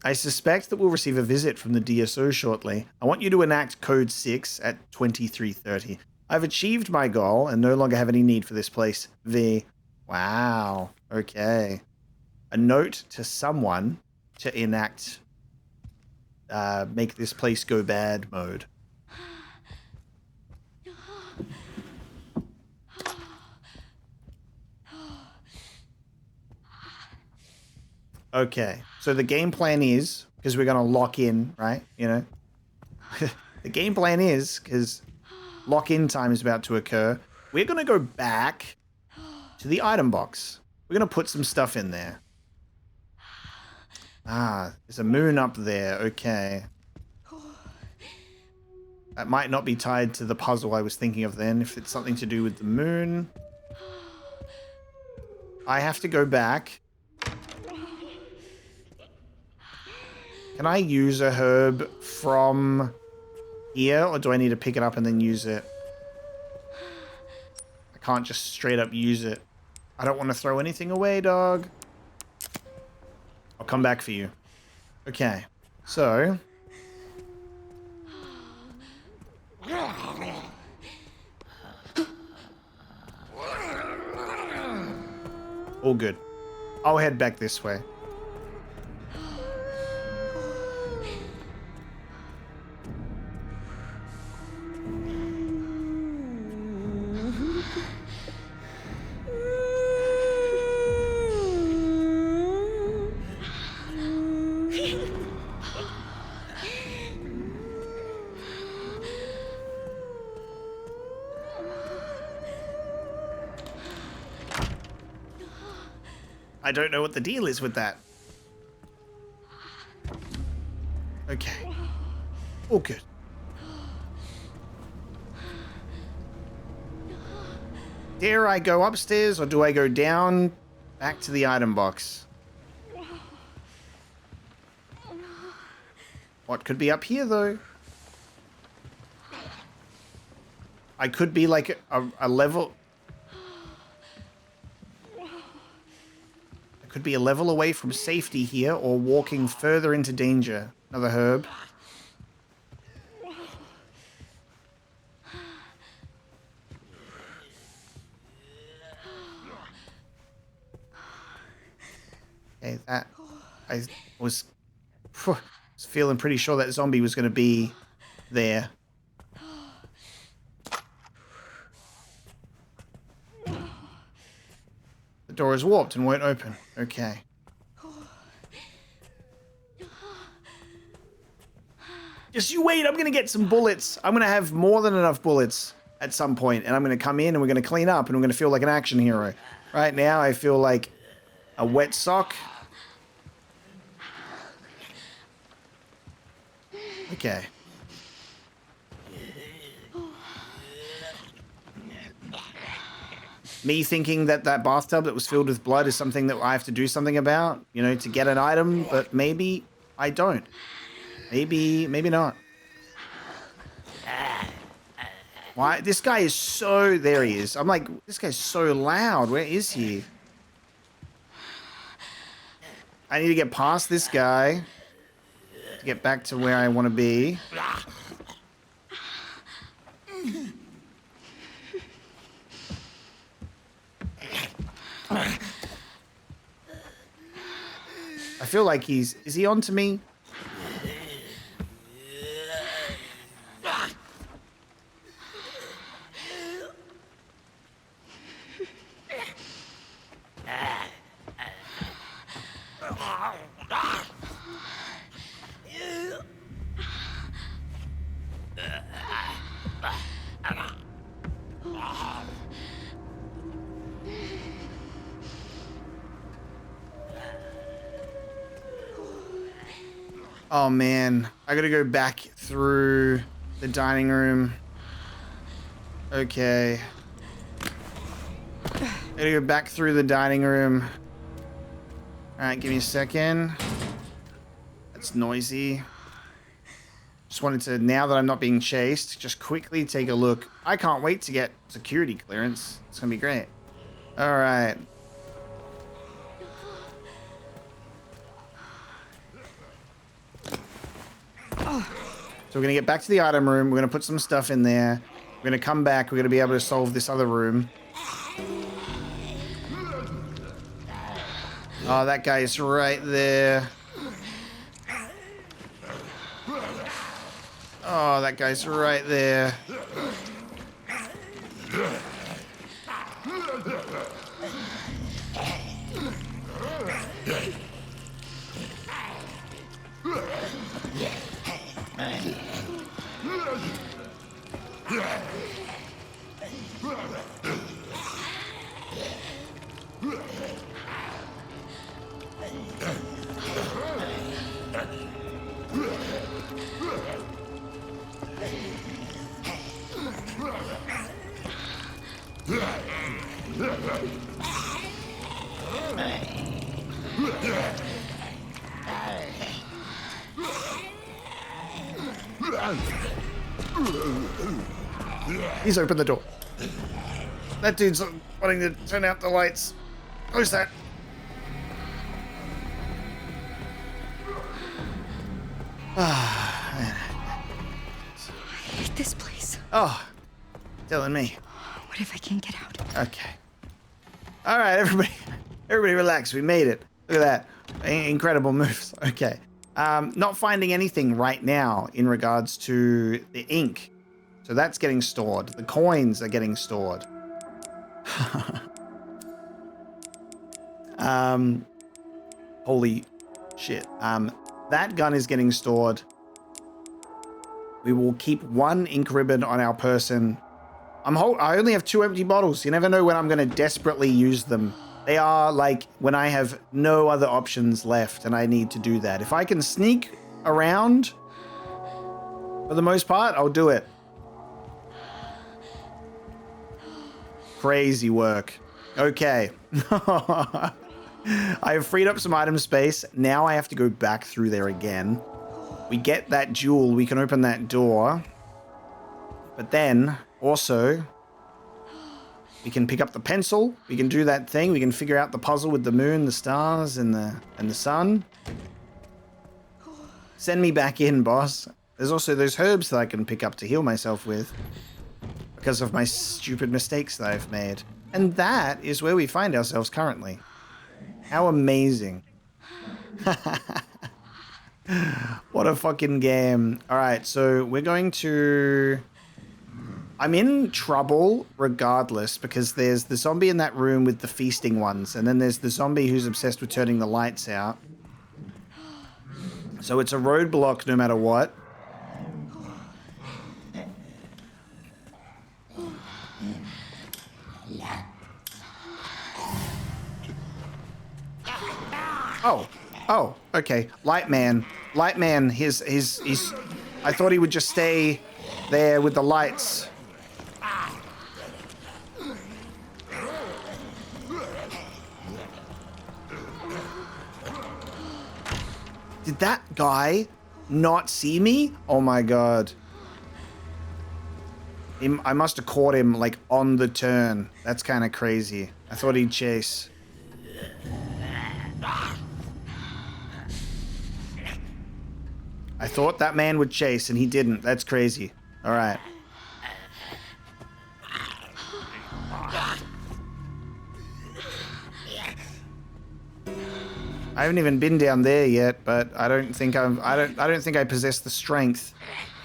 Speaker 1: I suspect that we'll receive a visit from the DSO shortly. I want you to enact Code 6 at 23:30. I've achieved my goal and no longer have any need for this place. V. Wow. Okay. A note to someone to enact make this place go bad mode. Okay, so the game plan is, because we're going to lock in, right? You know? The game plan is, because lock-in time is about to occur, we're going to go back to the item box. We're going to put some stuff in there. Ah, there's a moon up there. Okay. That might not be tied to the puzzle I was thinking of then, if it's something to do with the moon. I have to go back. Can I use a herb from here, or do I need to pick it up and then use it? I can't just straight up use it. I don't want to throw anything away, dog. I'll come back for you. Okay, so... all good. I'll head back this way. I don't know what the deal is with that. Okay. All good. Dare I go upstairs or do I go down back to the item box? What could be up here though? I could be like a level. I could be a level away from safety here or walking further into danger. Another herb. Okay, that I was feeling pretty sure that zombie was going to be there. The door is warped and won't open. Okay. Just you wait, I'm going to get some bullets. I'm going to have more than enough bullets at some point, and I'm going to come in and we're going to clean up and we're going to feel like an action hero. Right now, I feel like a wet sock. Okay. Me thinking that that bathtub that was filled with blood is something that I have to do something about, you know, to get an item, but maybe I don't. Maybe not. Why? This guy is so... There he is. I'm like, this guy's so loud. Where is he? I need to get past this guy to get back to where I want to be. I feel like he's... Is he on to me? Oh man, I gotta go back through the dining room. Okay. I gotta go back through the dining room. Alright, give me a second. That's noisy. Just wanted to, now that I'm not being chased, just quickly take a look. I can't wait to get security clearance. It's gonna be great. Alright. So we're going to get back to the item room. We're going to put some stuff in there. We're going to come back. We're going to be able to solve this other room. Oh, that guy is right there. Oh, that guy's right there. He's opened the door. That dude's wanting to turn out the lights. Close that. Ah, man.
Speaker 3: I hate this place.
Speaker 1: Oh, telling me.
Speaker 3: What if I can't get out?
Speaker 1: Okay. All right, everybody relax. We made it. Look at that. Incredible moves. Okay. Not finding anything right now in regards to the ink. So that's getting stored. The coins are getting stored. Holy shit. That gun is getting stored. We will keep one ink ribbon on our person. I only have 2 empty bottles. You never know when I'm going to desperately use them. They are like when I have no other options left and I need to do that. If I can sneak around For the most part, I'll do it. Crazy work. Okay. I have freed up some item space. Now I have to go back through there again. We get that jewel. We can open that door. But then, also, we can pick up the pencil. We can do that thing. We can figure out the puzzle with the moon, the stars, and the sun. Send me back in, boss. There's also those herbs that I can pick up to heal myself with because of my stupid mistakes that I've made. And that is where we find ourselves currently. How amazing. What a fucking game. All right, so we're going to... I'm in trouble regardless because there's the zombie in that room with the feasting ones, and then there's the zombie who's obsessed with turning the lights out. So it's a roadblock no matter what. Oh, okay. Lightman, he's I thought he would just stay there with the lights. Did that guy not see me? Oh my god. I must have caught him like on the turn. That's kind of crazy. I thought he'd chase. I thought that man would chase and he didn't. That's crazy. All right. I haven't even been down there yet, but I don't think I possess the strength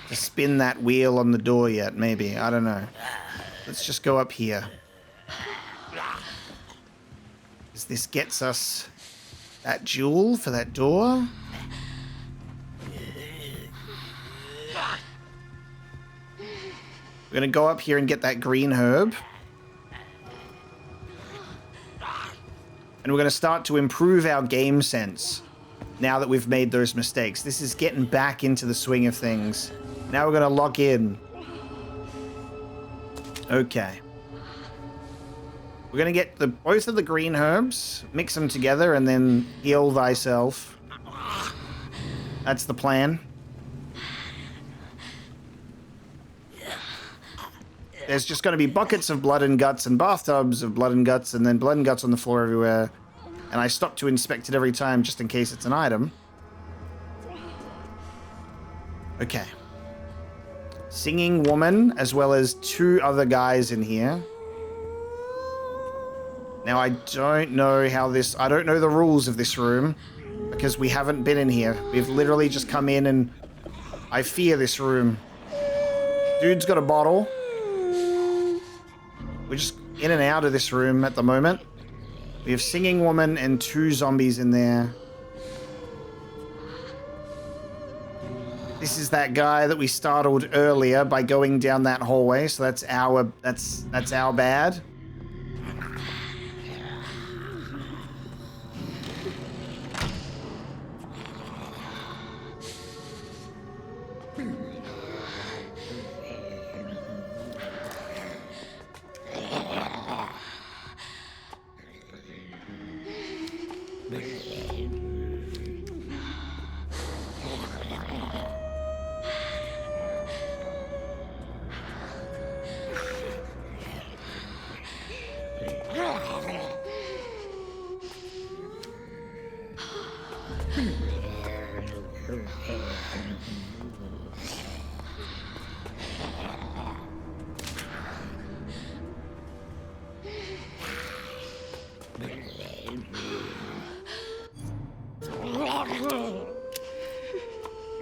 Speaker 1: to spin that wheel on the door yet. Maybe, I don't know. Let's just go up here. As this gets us that jewel for that door. We're gonna go up here and get that green herb. And we're going to start to improve our game sense now that we've made those mistakes. This is getting back into the swing of things. Now we're going to lock in. Okay. We're going to get both of the green herbs, mix them together, and then heal thyself. That's the plan. There's just going to be buckets of blood and guts and bathtubs of blood and guts and then blood and guts on the floor everywhere. And I stop to inspect it every time just in case it's an item. Okay. Singing woman as well as 2 other guys in here. Now I don't know I don't know the rules of this room because we haven't been in here. We've literally just come in and I fear this room. Dude's got a bottle. We're just in and out of this room at the moment. We have singing woman and 2 zombies in there. This is that guy that we startled earlier by going down that hallway, so that's our bad.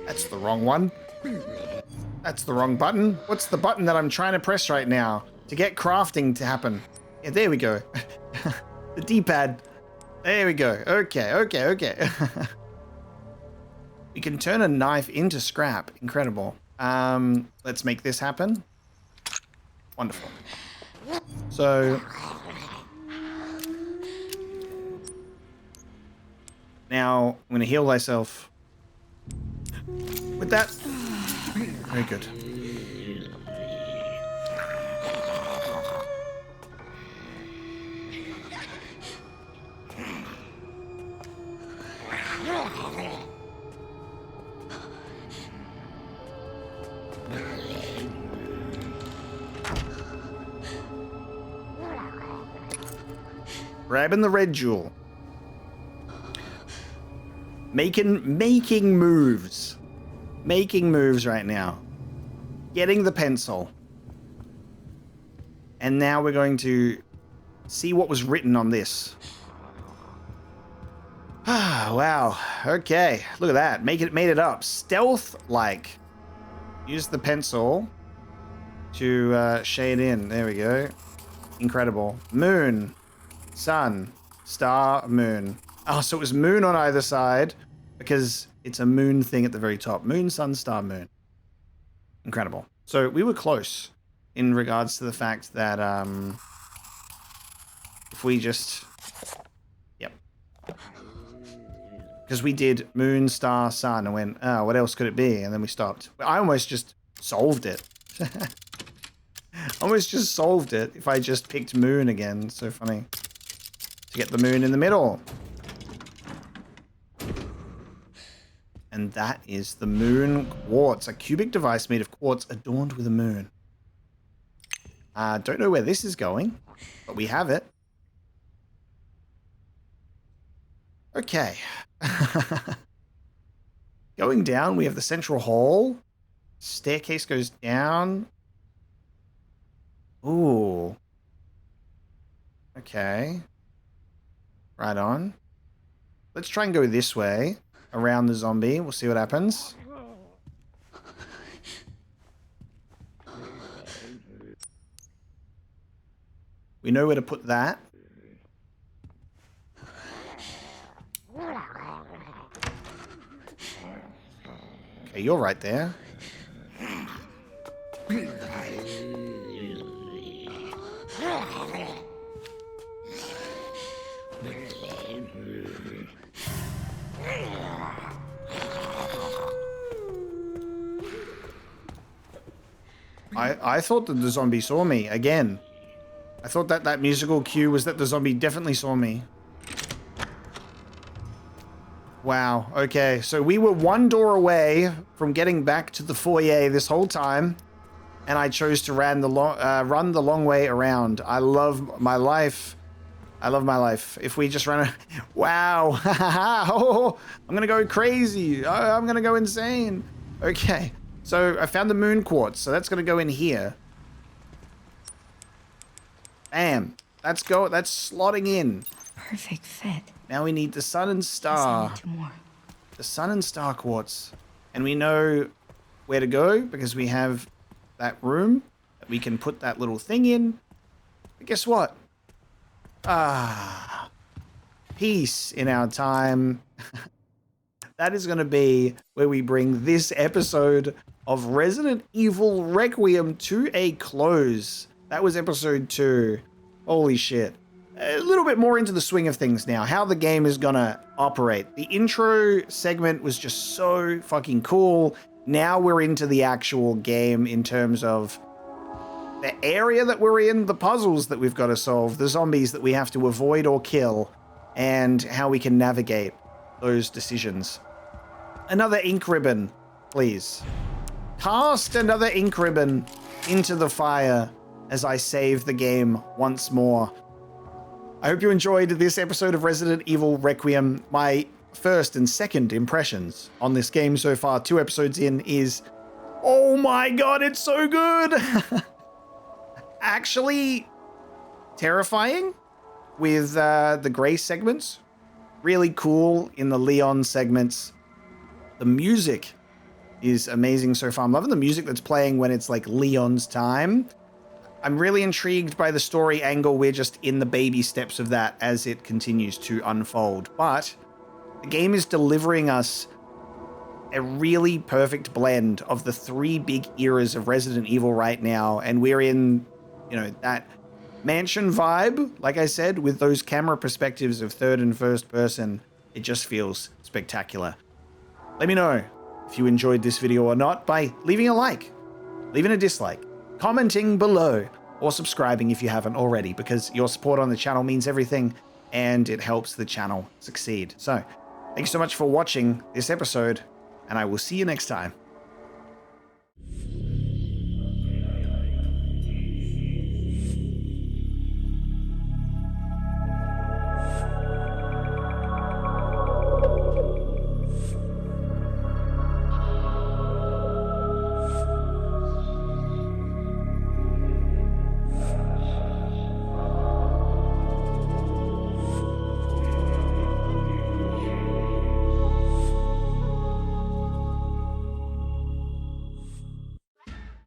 Speaker 1: That's the wrong one. That's the wrong button. What's the button that I'm trying to press right now to get crafting to happen? Yeah, there we go. The D-pad. There we go. Okay. We can turn a knife into scrap. Incredible. Let's make this happen. Wonderful. So now I'm going to heal myself with that. Very good. Grabbing the red jewel. Making moves. Making moves right now. Getting the pencil. And now we're going to see what was written on this. Ah, wow. Okay. Look at that. Made it up. Stealth-like. Use the pencil to shade in. There we go. Incredible. Moon. Sun. Star. Moon. Oh, so it was moon on either side because it's a moon thing at the very top. Moon, sun, star, moon. Incredible. So we were close in regards to the fact that if we just... Yep. Because we did moon, star, sun and went, oh, what else could it be? And then we stopped. I almost just solved it. Almost just solved it if I just picked moon again. So funny. To get the moon in the middle. And that is the moon quartz, a cubic device made of quartz adorned with a moon. Don't know where this is going, but we have it. Okay. Going down, we have the central hall. Staircase goes down. Ooh. Okay. Right on. Let's try and go this way. Around the zombie. We'll see what happens. We know where to put that. Okay, you're right there. I thought that the zombie saw me again. I thought that that musical cue was that the zombie definitely saw me. Wow. Okay. So we were one door away from getting back to the foyer this whole time. And I chose to run the long way around. I love my life. I love my life. If we just run... Wow. Oh, I'm going to go crazy. I'm going to go insane. Okay. So I found the moon quartz. So that's going to go in here. Bam. That's slotting in.
Speaker 3: Perfect fit.
Speaker 1: Now we need the sun and star.
Speaker 3: Two more.
Speaker 1: The sun and star quartz. And we know where to go because we have that room that we can put that little thing in. But guess what? Peace in our time. That is going to be where we bring this episode of Resident Evil Requiem to a close. That was episode 2. Holy shit. A little bit more into the swing of things now, how the game is gonna operate. The intro segment was just so fucking cool. Now we're into the actual game in terms of the area that we're in, the puzzles that we've got to solve, the zombies that we have to avoid or kill, and how we can navigate those decisions. Another ink ribbon, please. Cast another ink ribbon into the fire as I save the game once more. I hope you enjoyed this episode of Resident Evil Requiem. My first and second impressions on this game so far, 2 episodes in, is, oh my god, it's so good! Actually terrifying with the gray segments. Really cool in the Leon segments. The music is amazing so far. I'm loving the music that's playing when it's like Leon's time. I'm really intrigued by the story angle. We're just in the baby steps of that as it continues to unfold. But the game is delivering us a really perfect blend of the 3 big eras of Resident Evil right now. And we're in, you know, that mansion vibe, like I said, with those camera perspectives of third and first person. It just feels spectacular. Let me know if you enjoyed this video or not by leaving a like, leaving a dislike, commenting below, or subscribing if you haven't already, because your support on the channel means everything and it helps the channel succeed. So, thank you so much for watching this episode, and I will see you next time.